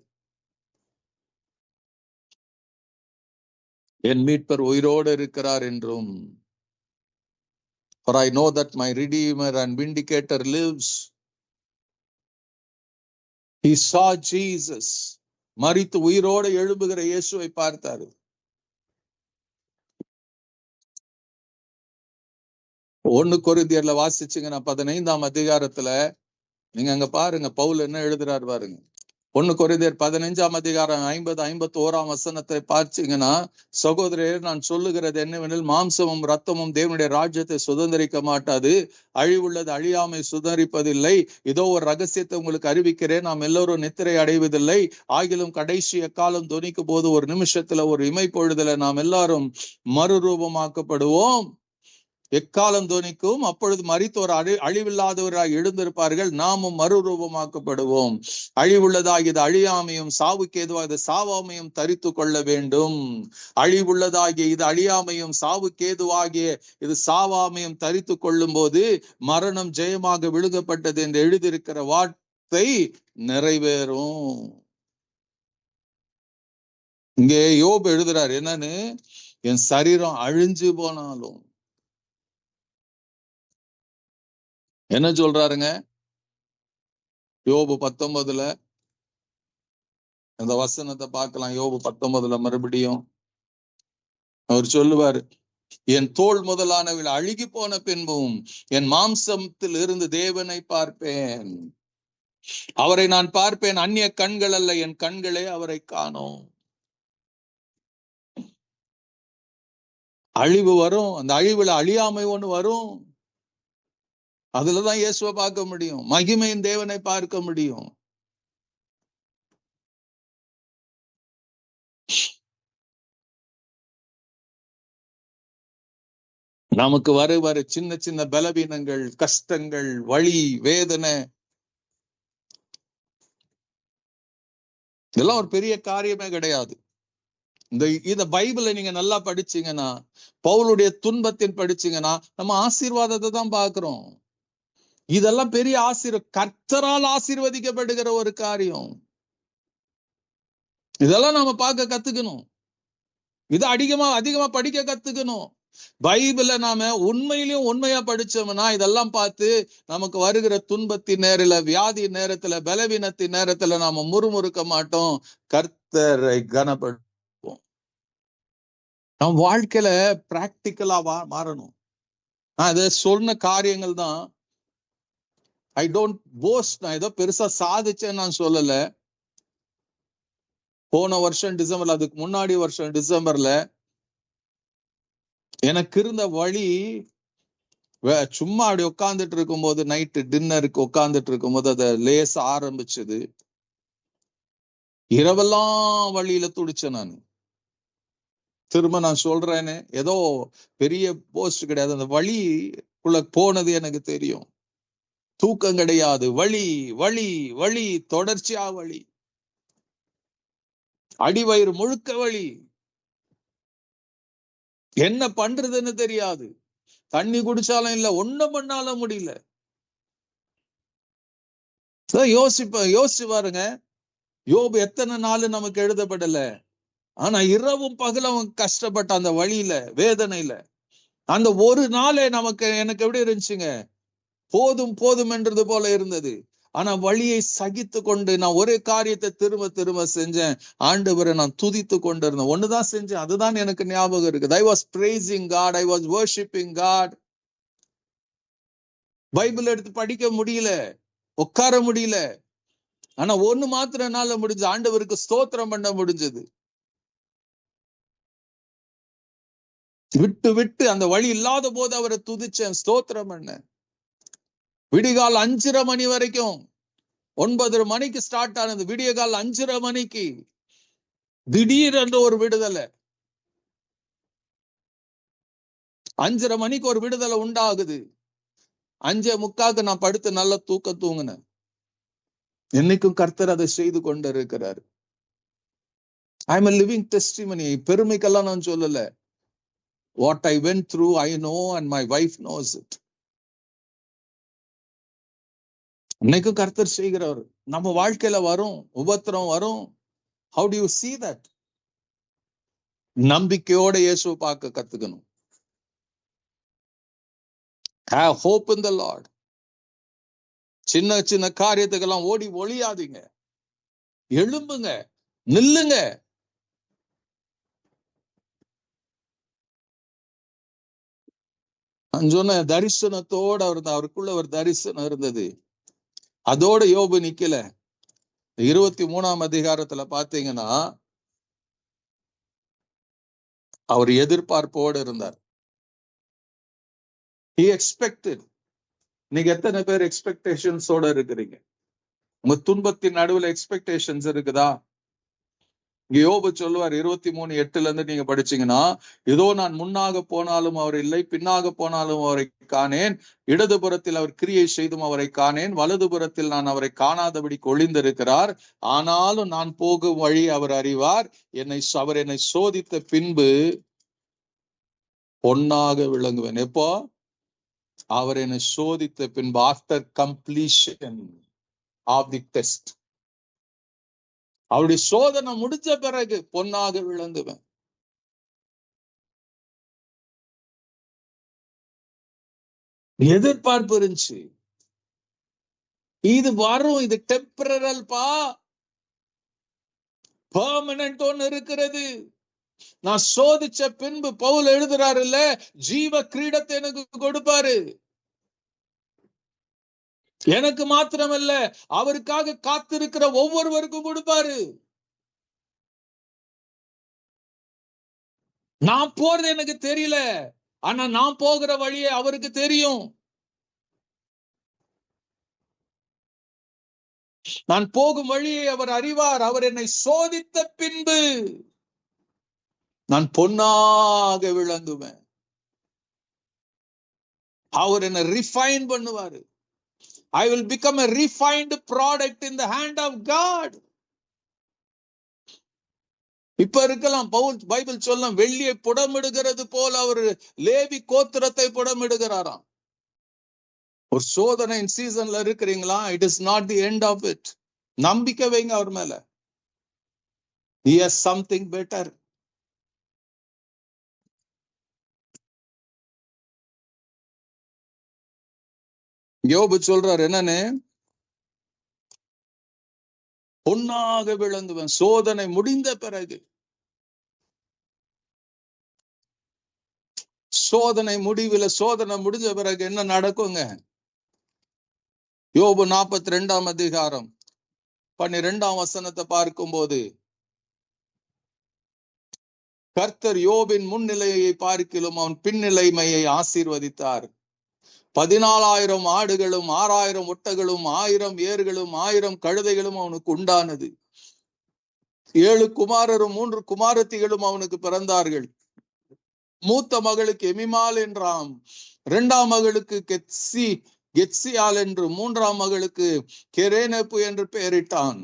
என் மீட்பர் உயிரோடு இருக்கிறார் என்றும். For I know that my Redeemer and Vindicator lives. He saw Jesus. மரித்து உயிரோடு எழும்புகிற இயேசுவை பார்த்தாரு. 1 கொரிந்தியர்ல வாசிச்சீங்கன்னா 15ஆம் அதிகாரத்துல நீங்க அங்க பாருங்க, பவுல் என்ன எழுதுறாரு பாருங்க. 1 கொரிந்தியர் 15ஆம் அதிகாரம் 50-51ஆம் வசனத்தை பார்த்தீங்கன்னா, சகோதரர் நான் சொல்லுகிறது என்னவெனில், மாம்சமும் ரத்தமும் தேவனுடைய ராஜ்யத்தை சுதந்திரிக்க மாட்டாது, அழிவுள்ளது அழியாமை சுதந்திரிப்பதில்லை. இதோ ஒரு ரகசியத்தை உங்களுக்கு அறிவிக்கிறேன், நாம் எல்லோரும் நித்திரை அடைவதில்லை, ஆகிலும் கடைசி எக்காலம் தொனிக்கும் போது ஒரு நிமிஷத்துல ஒரு இமைப்பொழுதுல நாம் எல்லாரும் மறுரூபமாக்கப்படுவோம். எக்காலம் தொனிக்கும், அப்பொழுது மரித்தோர் அழிவில்லாதவராய் எழுந்திருப்பார்கள், நாமும் மறுரூபமாக்கப்படுவோம். அழிவுள்ளதாகியது அழியாமையும் சாவுக்கு ஏதுவாக சாவாமையும் தரித்து கொள்ள வேண்டும். அழிவுள்ளதாகிய இது அழியாமையும் சாவுக்கு ஏதுவாகிய இது சாவாமையும் தரித்து கொள்ளும் போது மரணம் ஜெயமாக விழுங்கப்பட்டது என்று எழுதியிருக்கிற வார்த்தை நிறைவேறும். இங்கே யோபு எழுதுறார் என்னன்னு, என் சரீரம் அழிஞ்சு போனாலும். என்ன சொல்றாருங்க யோபு 19ல, அந்த வசனத்தை பார்க்கலாம். யோபு 19ல மறுபடியும் அவர் சொல்லுவாரு, என் தோல் முதலானவில் அழுகி போன பின்பும் என் மாம்சத்தில் இருந்து தேவனை பார்ப்பேன். அவரை நான் பார்ப்பேன், அந்நிய கண்கள் அல்ல, என் கண்களே அவரை காணோம். அழிவு வரும், அந்த அழிவுல அழியாமை ஒண்ணு வரும். அதுலதான் இயேசுவை பார்க்க முடியும், மகிமையின் தேவனை பார்க்க முடியும். நமக்கு வர சின்ன சின்ன பலவீனங்கள், கஷ்டங்கள், வலி, வேதனை, இதெல்லாம் ஒரு பெரிய காரியமே கிடையாது. இந்த பைபிளை நீங்க நல்லா படிச்சீங்கன்னா, பவுலுடைய துன்பத்தின் படிச்சீங்கன்னா, நம்ம ஆசீர்வாதத்தை தான் பார்க்கிறோம். இதெல்லாம் பெரிய கர்த்தரால் ஆசீர்வதிக்கப்படுகிற ஒரு காரியம். இதெல்லாம் நாம பார்க்க கத்துக்கணும். இதை அதிகமா படிக்க கத்துக்கணும். பைபிள நாம உண்மையிலும் உண்மையா படிச்சோம்னா, இதெல்லாம் பார்த்து நமக்கு வருகிற துன்பத்தின் நேரத்துல, வியாதி நேரத்துல, பலவீனத்தின் நேரத்துல நாம முறுமுறுக்க மாட்டோம், கர்த்தரை கனப்படுத்துவோம். நம் வாழ்க்கையில பிராக்டிக்கலா மாறணும். நான் இதை சொன்ன காரியங்கள் தான். ஐ டோன்ட் போஸ்ட், நான் ஏதோ பெருசா சாதிச்சேன்னு நான் சொல்லல. போன வருஷம் டிசம்பர்ல, அதுக்கு முன்னாடி வருஷம் டிசம்பர்ல எனக்கு இருந்த வழி சும்மா அப்படி உட்காந்துட்டு இருக்கும்போது, நைட்டு டின்னருக்கு உட்காந்துட்டு இருக்கும்போது அதை லேச ஆரம்பிச்சது. இரவெல்லாம் வழியில துடிச்சேன் நான். திரும்ப நான் சொல்றேன்னு, ஏதோ பெரிய போஸ்ட் கிடையாது, அந்த வழிக்குள்ள போனது எனக்கு தெரியும். தூக்கம் கிடையாது, வழி வழி வழி, தொடர்ச்சியா வழி, அடிவயிறு முழுக்க வழி, என்ன பண்றதுன்னு தெரியாது. தண்ணி குடிச்சாலும் இல்ல, ஒண்ணும் பண்ணாலும் முடியல. யோசிச்சு பாருங்க, யோபு எத்தனை நாள் நமக்கு எழுதப்படல, ஆனா இரவும் பகலும் கஷ்டப்பட்ட அந்த வழியில, வேதனையில, அந்த ஒரு நாளே எனக்கு எப்படி இருந்துச்சுங்க, போதும் போதும் என்றது போல இருந்தது. ஆனா வழியை சகித்து கொண்டு நான் ஒரே காரியத்தை திரும்ப திரும்ப செஞ்சேன். ஆண்டவரை நான் துதித்து கொண்டு இருந்தேன். ஒண்ணுதான் செஞ்சேன், அதுதான் எனக்கு ஞாபகம் இருக்குது. I was praising God, I was worshiping God. Bible எடுத்து படிக்க முடியல, உட்கார முடியல, ஆனா ஒண்ணு மாத்திரம் என்னால முடிஞ்சு, ஆண்டவருக்கு ஸ்தோத்திரம் பண்ண முடிஞ்சது. விட்டு விட்டு அந்த வழி இல்லாத போது அவரை துதிச்சேன், ஸ்தோத்திரம் பண்ணேன். விடிகால் 5:30 மணி வரைக்கும், 9:30 மணிக்கு ஸ்டார்ட் ஆனது, விடிய கால் 5:30 மணிக்கு திடீரென்று ஒரு விடுதலை. 5:30 மணிக்கு ஒரு விடுதலை உண்டாகுது. 5:45 நான் படுத்து நல்ல தூக்கம் தூங்கினேன். என்னைக்கும் கர்த்தர் அதை செய்து கொண்டு இருக்கிறார். I am a living testimony. பெருமைக்கெல்லாம் நான் சொல்லல. What I went through, I know and my wife knows it. இன்னைக்கும் கர்த்தர் செய்கிறவர். நம்ம வாழ்க்கையில வரும், உபத்திரம் வரும். How do you see that? நம்பிக்கையோட இயேசுவை பார்க்க கத்துக்கணும். Have hope in the Lord. சின்ன சின்ன காரியத்துக்கெல்லாம் ஓடி ஒளியாதீங்க, எழும்புங்க, நில்லுங்க. சொன்ன தரிசனத்தோட அவருக்குள்ள ஒரு தரிசனம் இருந்தது. அதோட யோபு நிக்கல. 23ஆம் அதிகாரத்துல பாத்தீங்கன்னா அவர் எதிர்பார்ப்போடு இருந்தார். He expected. நீங்க எத்தனை பேர் எக்ஸ்பெக்டேஷன்ஸோட இருக்கிறீங்க? உங்க துன்பத்தின் நடுவுல எக்ஸ்பெக்டேஷன்ஸ் இருக்குதா? யோபு சொல்லுவார் 23:8 நீங்க படிச்சீங்கன்னா, இதோ நான் முன்னாக போனாலும் அவர் இல்லை, பின்னாக போனாலும் அவரை காணேன், இடதுபுறத்தில் அவர் கிரியை செய்தும் அவரை காணேன், வலதுபுறத்தில் நான் அவரை காணாதபடி ஒளிந்திருக்கிறார். ஆனாலும் நான் போகும் வழி அவர் அறிவார், அவர் என்னை சோதித்த பின்பு பொன்னாக விளங்குவேன். எப்போ? அவர் என்னை சோதித்த பின்பு, after completion of the test, அவருடைய சோதனை முடிஞ்ச பிறகு பொன்னாக விளங்குவேன். எதிர்பார்ப்பு இருந்துச்சு, இது வரும், இது டெம்பரல் பா, பெர்மனன்ட் ஒன்னு இருக்கிறது. நான் சோதிச்ச பின்பு, பவுல் எழுதுறாரு இல்ல, ஜீவ கிரீடத்தை எனக்கு கொடுப்பாரு. எனக்கு மாத்திரமல்ல, அவருக்காக காத்திருக்கிற ஒவ்வொருவருக்கும் கொடுப்பாரு. நான் போறது எனக்கு தெரியல, ஆனா நான் போகிற வழியே அவருக்கு தெரியும். நான் போகும் வழியை அவர் அறிவார், அவர் என்னை சோதித்த பின்பு நான் பொன்னாக விளங்குவேன். அவர் என்னை ரிஃபைன் பண்ணுவாரு. I will become a refined product in the hand of God. இப்ப இருக்கலாம், பைபிள் சொல்லும், வெள்ளியை புடமிடுகிறது போல அவர் லேவி கோத்திரத்தை புடமிடுகிறாராம். ஒரு சோதனை சீசன்ல இருக்கிறீங்களா? It is not the end of it. நம்பிக்கை வைங்க அவர் மேல. He has something better. யோபு சொல்றார் என்னன்னு, பொன்னாக விளங்குவேன் சோதனை முடிந்த பிறகு. சோதனை முடிவுல, சோதனை முடிஞ்ச பிறகு என்ன நடக்குங்க? யோபு 42ஆம் அதிகாரம் 12ஆம் வசனத்தை பார்க்கும்போது, கர்த்தர் யோபின் முன்னிலையை பார்க்கிலும் அவன் பின்னிலைமையை ஆசீர்வதித்தார். 14,000 ஆடுகளும் 6,000 ஒட்டகளும் 1000 ஏர்களும் 1000 கழுதைகளும் அவனுக்கு உண்டானது. 7 குமாரரும் 3 குமாரத்திகளும் அவனுக்கு பிறந்தார்கள். மூத்த மகளுக்கு எமிமால் என்றாம், 2ஆம் மகளுக்கு கெத்சியால் என்று, 3ஆம் மகளுக்கு கெரேனப்பு என்று பெயரிட்டான்.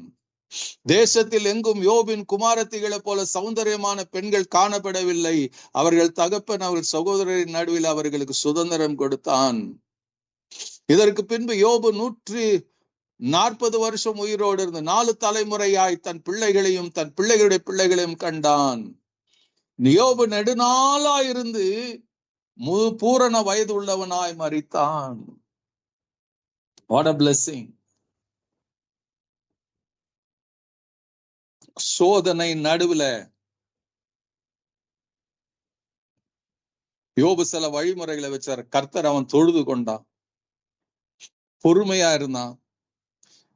தேசத்தில் எங்கும் யோபின் குமாரத்திகளைப் போல சௌந்தரியமான பெண்கள் காணப்படவில்லை. அவர்கள் தகப்பன் அவர்கள் சகோதரரின் நடுவில் அவர்களுக்கு சுதந்திரம் கொடுத்தான். இதற்கு பின்பு யோபு 140 வருஷம் உயிரோடு இருந்து 4 தலைமுறையாய் தன் பிள்ளைகளையும் தன் பிள்ளைகளுடைய பிள்ளைகளையும் கண்டான். யோபு நெடுநாளாயிருந்து பூரண வயது உள்ளவனாய் மரித்தான். What a blessing. சோதனை நடுவுல யோபு சில வழிமுறைகளை வச்சார். கர்த்தர் அவன் தொழுது கொண்டான், பொறுமையா இருந்தான்,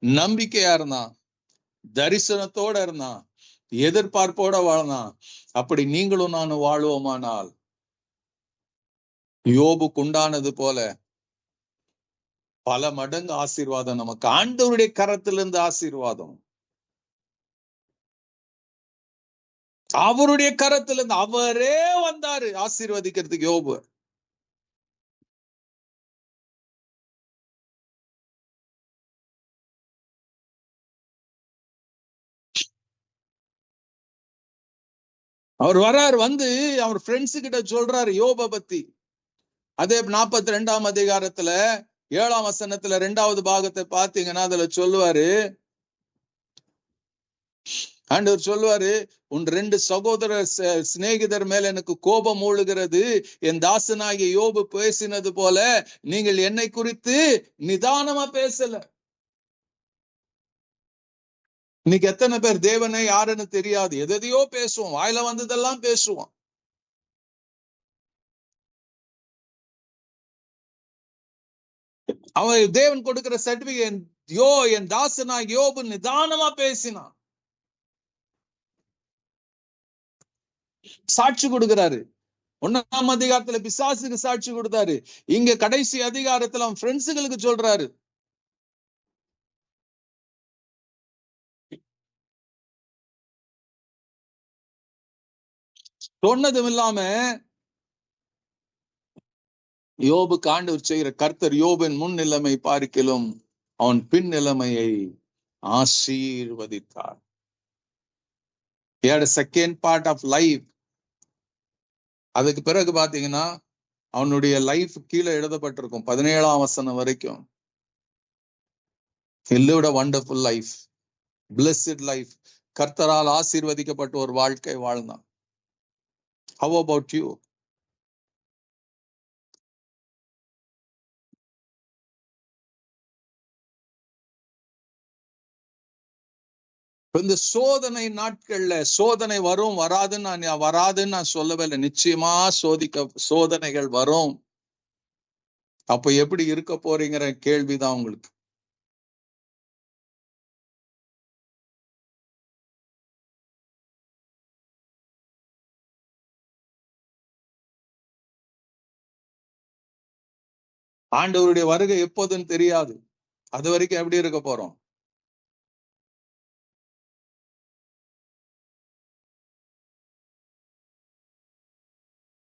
நம்பிக்கையா இருந்தான், தரிசனத்தோட இருந்தான், எதிர்பார்ப்போட வாழ்ந்தான். அப்படி நீங்களும் நானும் வாழ்வோமானால் யோபுக்கு உண்டானது போல பல மடங்கு ஆசீர்வாதம் நமக்கு ஆண்டவருடைய கரத்திலிருந்து ஆசீர்வாதம். அவருடைய கரத்திலிருந்து அவரே வந்தாரு ஆசீர்வதிக்கிறதுக்கு யோபு. அவர் வர்றாரு, வந்து அவர் ஃப்ரெண்ட்ஸு கிட்ட சொல்றாரு யோபை பத்தி. அதே 42ஆம் அதிகாரத்துல 7ஆம் வசனத்துல 2வது பாகத்தை பார்த்தீங்கன்னா அதுல சொல்லுவாரு, ஆண்டவர் சொல்லுவாரு, உன் 2 சகோதர சிநேகிதர் மேல எனக்கு கோபம் மூழுகிறது. என் தாசனாகிய யோபு பேசினது போல நீங்கள் என்னை குறித்து நிதானமா பேசல. இன்னைக்கு எத்தனை பேர் தேவனை யாருன்னு தெரியாது, எதையோ பேசுவோம், வாயில வந்ததெல்லாம் பேசுவோம். அவன் தேவன் கொடுக்கிற சர்டிபிகேட், என் தாசனாகிய யோபு நிதானமா பேசினான், சாட்சி கொடுக்கிறாரு. 1ஆம் அதிகாரத்துல பிசாசுக்கு சாட்சி கொடுத்தாரு. இங்க கடைசி அதிகாரத்துல அவன் ஃப்ரெண்ட்ஸுகளுக்கு சொல்றாரு. சொன்னதும் இல்லாம யோபுக்கு ஆண்டவர் செய்கிற கர்த்தர் யோபின் முன் நிலைமை பார்க்கிலும் அவன் பின் நிலைமையை ஆசீர்வதித்தார். He had a second part of life. அதுக்கு பிறகு பாத்தீங்கன்னா அவனுடைய லைஃப் கீழே எழுதப்பட்டிருக்கும் 17ஆம் வசனம் வரைக்கும். He lived a wonderful life, blessed life. கர்த்தரால் ஆசீர்வதிக்கப்பட்ட ஒரு வாழ்க்கை வாழ்ந்தான். How about you? இந்த சோதனை நாட்கள்ல சோதனை வரும் வராதுன்னு நான் சொல்லவே இல்லை. நிச்சயமா சோதனைகள் வரும். அப்ப எப்படி இருக்க போறீங்கிற கேள்விதான் உங்களுக்கு. ஆண்டவருடைய வருகை எப்போதுன்னு தெரியாது. அது வரைக்கும் எப்படி இருக்க போறோம்?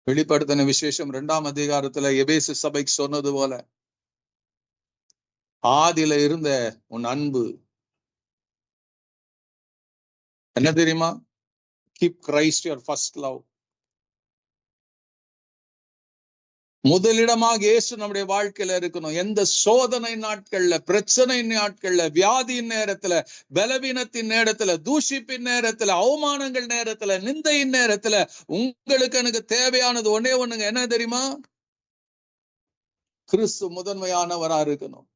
வெளிப்படுத்தின விசேஷம் 2ஆம் அதிகாரத்துல எபேசு சபைக்கு சொன்னது போல, ஆதியில இருந்த உன் அன்பு என்ன தெரியுமா? Keep Christ your first love. முதலிடமாக இயேசு நம்முடைய வாழ்க்கையில இருக்கணும். எந்த சோதனை நாட்கள்ல, பிரச்சனை நாட்கள்ல, வியாதியின் நேரத்துல, பலவீனத்தின் நேரத்துல, தூஷிப்பின் நேரத்துல, அவமானங்கள் நேரத்துல, நிந்தையின் நேரத்துல உங்களுக்கு எனக்கு தேவையானது ஒன்னே ஒண்ணுங்க. என்ன தெரியுமா? கிறிஸ்து முதன்மையானவரா இருக்கணும்.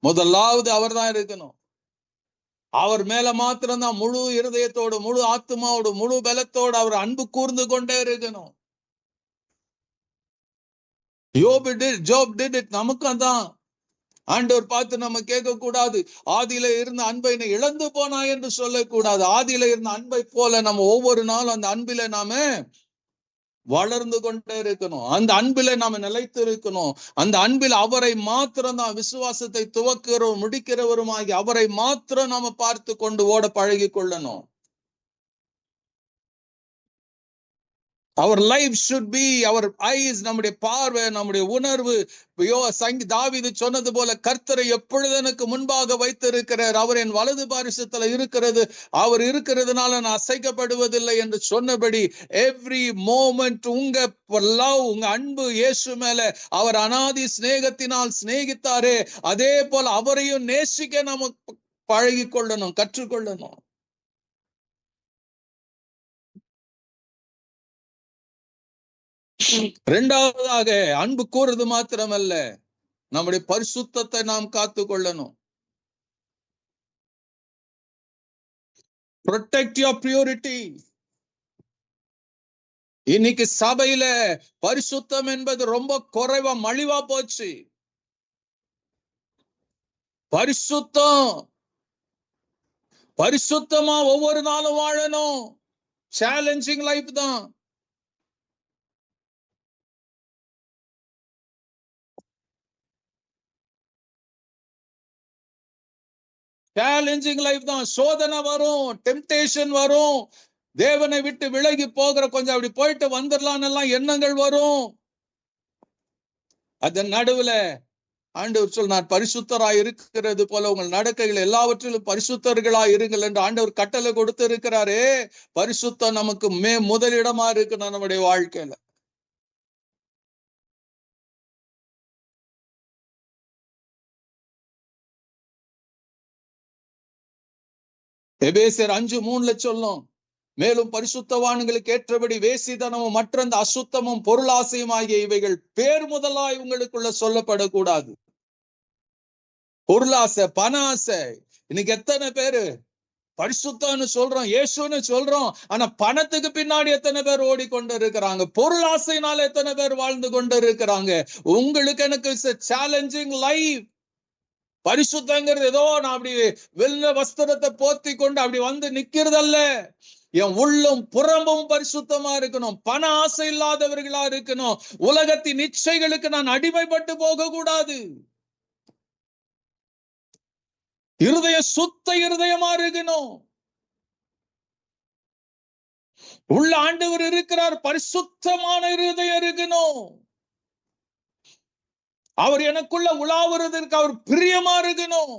முதலாவது அவர் தான் இருக்கணும். அவர் மேல மாத்திரம்தான் முழு இருதயத்தோடு, முழு ஆத்மாவோடு, முழு பலத்தோடு அவர் அன்பு கூர்ந்து கொண்டே இருக்கணும். ஜோப் did it. நமக்கும் தான் ஆண்டவர் பார்த்து நம்ம கேட்க கூடாது, ஆதியில இருந்த அன்பை இழந்து போனா என்று சொல்லக்கூடாது. ஆதியில இருந்த அன்பை போல நம்ம ஒவ்வொரு நாளும் அந்த அன்பில நாம வளர்ந்து கொண்டே இருக்கணும். அந்த அன்பில நாம நிலைத்து இருக்கணும். அந்த அன்பில் அவரை மாத்திரம் தான், விசுவாசத்தை துவக்கிறவரும் முடிக்கிறவருமாகி அவரை மாத்திரம் நாம பார்த்து கொண்டு ஓட பழகி கொள்ளணும். Our life should be our eyes, நம்முடைய பார்வை, நம்முடைய உணர்வு. தாவீது சொன்னது போல, கர்த்தரை எப்பொழுது எனக்கு முன்பாக வைத்திருக்கிறார், அவர் என் வலது பாரிசத்துல இருக்கிறது, அவர் இருக்கிறதுனால நான் அசைக்கப்படுவதில்லை என்று சொன்னபடி எவ்ரி மோமெண்ட் உங்க லவ், உங்க அன்பு இயேசு மேல அவர் அனாதி சிநேகத்தினால் சிநேகித்தாரே, அதே போல அவரையும் நேசிக்க நாம பழகி கொள்ளணும், கற்றுக்கொள்ளணும். இரண்டாவதாக, அன்பு கூறுறது மாத்திரமல்ல, நம்முடைய பரிசுத்தத்தை நாம் காத்து கொள்ளணும். protect your purity. இன்னைக்கு சபையில பரிசுத்தம் என்பது ரொம்ப குறைவா, மலிவா போச்சு. பரிசுத்தமா ஒவ்வொரு நாளும் வாழணும். சேலஞ்சிங் லைஃப் தான். சேலஞ்சிங் லைஃப் தான். சோதனை வரும், டெம்டேஷன் வரும், தேவனை விட்டு விலகி போகிற, கொஞ்சம் அப்படி போயிட்டு வந்துடலாம் எல்லாம் எண்ணங்கள் வரும். அதன் நடுவுல ஆண்டவர் சொல், நான் பரிசுத்தராய் இருக்கிறது போல உங்கள் நடக்கைகள் எல்லாவற்றிலும் பரிசுத்தர்களாய் இருங்கள் என்று ஆண்டவர் கட்டளை கொடுத்து இருக்கிறாரே. பரிசுத்தம் நமக்கு முதலிடமா இருக்கணும் நம்முடைய வாழ்க்கையில. எபேசியர் 5:3 சொல்லும், மேலும் பரிசுத்தவான்களுக்கு ஏற்றபடி வேசிதனமும் மற்ற அந்த அசுத்தமும் பொருளாசையும் ஆகிய இவைகள் பேர் முதலாய் உங்களுக்குள்ள சொல்லப்படக்கூடாது. பொருளாசை, பண ஆசை. இன்னைக்கு எத்தனை பேரு பரிசுத்தம்னு சொல்றோம், இயேசுன்னு சொல்றோம், ஆனா பணத்துக்கு பின்னாடி எத்தனை பேர் ஓடிக்கொண்டு இருக்கிறாங்க, பொருளாசையினால எத்தனை பேர் வாழ்ந்து கொண்டு இருக்கிறாங்க. உங்களுக்கு எனக்கு சேலஞ்சிங் லைஃப். பரிசுத்தங்கிறது ஏதோ நான் அப்படி வெள்ள வஸ்திரத்தை போத்தி கொண்டு அப்படி வந்து நிக்கிறதல்ல. என் உள்ளம் புறம்பும் பரிசுத்தமா இருக்கணும். பண ஆசை இல்லாதவர்களா இருக்கணும். உலகத்தின் இச்சைகளுக்கு நான் அடிமைப்பட்டு போக கூடாது. இருதய சுத்த இருதயமா இருக்கணும். உள்ள ஆண்டவர் இருக்கிறார், பரிசுத்தமான இருதயம் இருக்கணும். அவர் எனக்குள்ள உலாவுறதற்கு அவர் பிரியமா இருக்கணும்.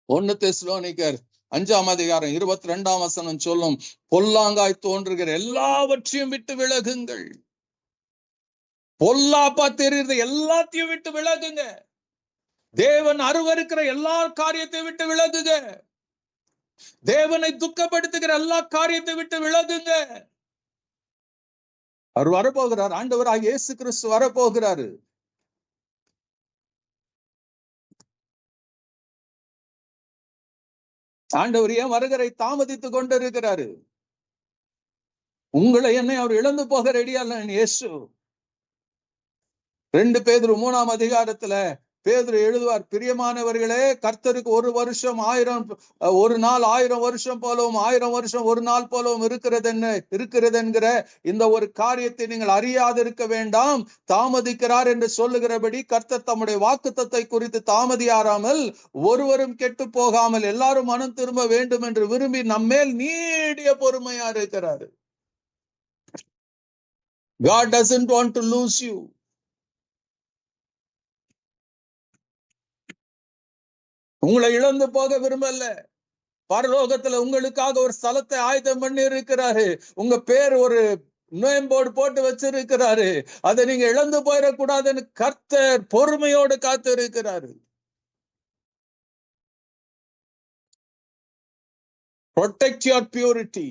ஒன்னு தெசலோனிக்கர் 5:22 சொல்லும், பொல்லாங்காய் தோன்றுகிற எல்லாவற்றையும் விட்டு விலகுங்கள். பொல்லாப்பா தெரியுது எல்லாத்தையும் விட்டு விலகுங்க. தேவன் அருவருக்கிற எல்லா காரியத்தை விட்டு விலகுங்க. தேவனை துக்கப்படுத்துகிற எல்லா காரியத்தை விட்டு விலகுங்க. அவர் வரப்போகிறார். ஆண்டவராகிய இயேசு கிறிஸ்து வரப்போகிறாரு. ஆண்டவர் ஏன் வருகரை தாமதித்துக் கொண்டிருக்கிறாரு? உங்களை என்னை அவர் இழந்து போக ரெடியா இல்ல. இயேசு 2 பேதுரு 3 பேதுரு எழுதுவார், பிரியமானவர்களே, கர்த்தருக்கு ஒரு வருஷம் 1000, ஒரு நாள் 1000 வருஷம் போலவும் 1000 வருஷம் ஒரு நாள் போலவும் இருக்கிறது என்கிற இந்த ஒரு காரியத்தை நீங்கள் அறியாதிருக்க வேண்டாம். தாமதிக்கிறார் என்று சொல்லுகிறபடி கர்த்தர் தம்முடைய வாக்குத்தத்தை குறித்து தாமதியாராமல் ஒருவரும் கெட்டு போகாமல் எல்லாரும் மனம் திரும்ப வேண்டும் என்று விரும்பி நம்மேல் நீடிய பொறுமையா இருக்கிறாரு. God doesn't want to lose you. உங்களை இழந்து போக விரும்பல. பரலோகத்துல உங்களுக்காக ஒரு ஸ்தலத்தை ஆயத்தம் பண்ணி இருக்கிறாரு. உங்க பேர் ஒரு நேம் போர்டு போட்டு வச்சிருக்கிறாரு. அதை நீங்க இழந்து போயிடக்கூடாதுன்னு கர்த்தர் பொறுமையோடு காத்து இருக்கிறாரு. Protect your purity.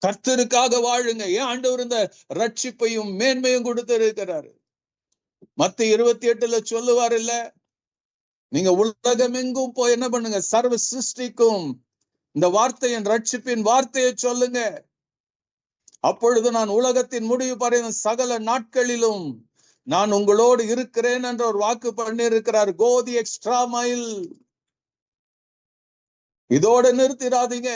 கர்த்தருக்காக வாழுங்க. ஏன் ஆண்டவர் இந்த ரட்சிப்பையும் மேன்மையும் கொடுத்து இருக்கிறாரு. மத்தேயு 28 சொல்லுவார் இல்ல, நீங்க உலகமெங்கும் போய் என்ன பண்ணுங்க, சர்வ சிருஷ்டிக்கும் இந்த வார்த்தையின் ரட்சிப்பின் வார்த்தையை சொல்லுங்க. அப்பொழுது நான் உலகத்தின் முடிவு பரையும் சகல நாட்களிலும் நான் உங்களோடு இருக்கிறேன் என்ற ஒரு வாக்கு பண்ணி இருக்கிறார். கோ தி எக்ஸ்ட்ரா மைல். இதோட நிறுத்திடாதீங்க.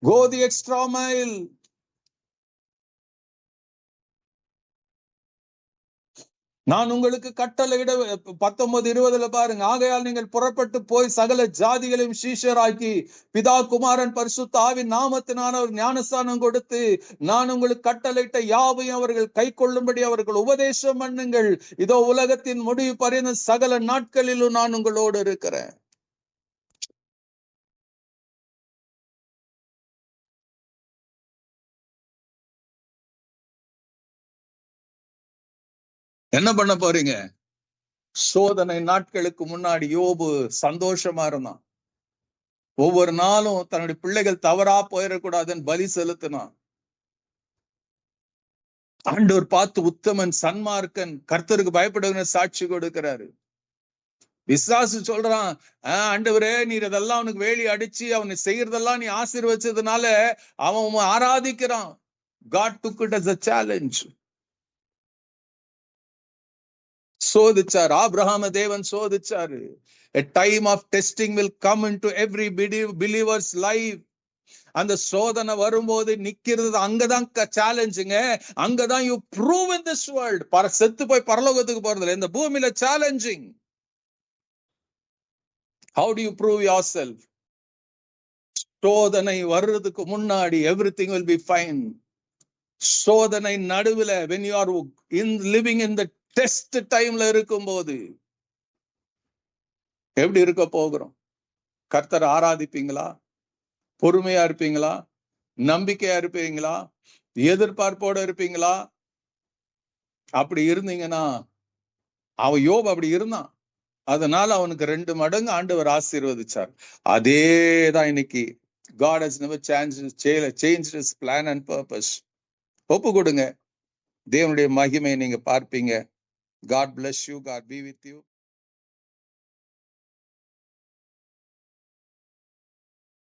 கோ தி எக்ஸ்ட்ரா மைல். நான் உங்களுக்கு கட்டளையிட 19:20 பாருங்க. ஆகையால் நீங்கள் புறப்பட்டு போய் சகல ஜாதிகளையும் சீஷராக்கி பிதா குமாரன் பரிசுத்த ஆவியின் நாமத்தினால ஒரு ஞானஸ்தானம் கொடுத்து நான் உங்களுக்கு கட்டளையிட்ட யாவையும் அவர்கள் கை கொள்ளும்படி அவர்கள் உபதேசம் பண்ணுங்கள். இதோ உலகத்தின் முடிவு பரிந்த சகல நாட்களிலும் நான் உங்களோடு இருக்கிறேன். என்ன பண்ண போறீங்க? சோதனை நாட்களுக்கு முன்னாடி யோபு சந்தோஷமா இருந்தான். ஒவ்வொரு நாளும் தன்னுடைய பிள்ளைகள் தவறா போயிடக்கூடாதுன்னு பலி செலுத்தினான். ஆண்டவர் பார்த்து உத்தமன் சன்மார்க்கன் கர்த்தருக்கு பயப்படுகிற சாட்சி கொடுக்கிறாரு. விசுவாசி சொல்றான், ஆண்டவரே நீர் இதெல்லாம் அவனுக்கு வேலி அடிச்சு அவனை செய்யறதெல்லாம் நீ ஆசீர்வச்சதுனால அவன் ஆராதிக்கிறான். God took it as a challenge. சோதிச்சார். ஆபிரகாம தேவன் சோதிச்சாரு. A time of testing will come into every believer's life. அந்த சோதனை வரும்போது நிக்கிறது அங்கதான் சேலஞ்சுங்க. அங்கதான் you prove in this world. செத்து போய் பரலோகத்துக்கு போறதில்லை, இந்த பூமியில challenging. How do you prove yourself? சோதனை வர்றதுக்கு முன்னாடி everything will be fine. சோதனை நடுவுல when you are living in the test timeல இருக்கும்போது எப்படி இருக்க போகிறோம்? கர்த்தர் ஆராதிப்பீங்களா? பொறுமையா இருப்பீங்களா? நம்பிக்கையா இருப்பீங்களா? எதிர்பார்ப்போட இருப்பீங்களா? அப்படி இருந்தீங்கன்னா, அவன் யோபு அப்படி இருந்தான். அதனால அவனுக்கு 2 மடங்கு ஆண்டவர் ஆசீர்வதிச்சார். அதேதான் இன்னைக்கு God has never changed his plan and purpose. ஒப்பு கொடுங்க. தேவனுடைய மகிமையை நீங்க பார்ப்பீங்க. God bless you. God be with you.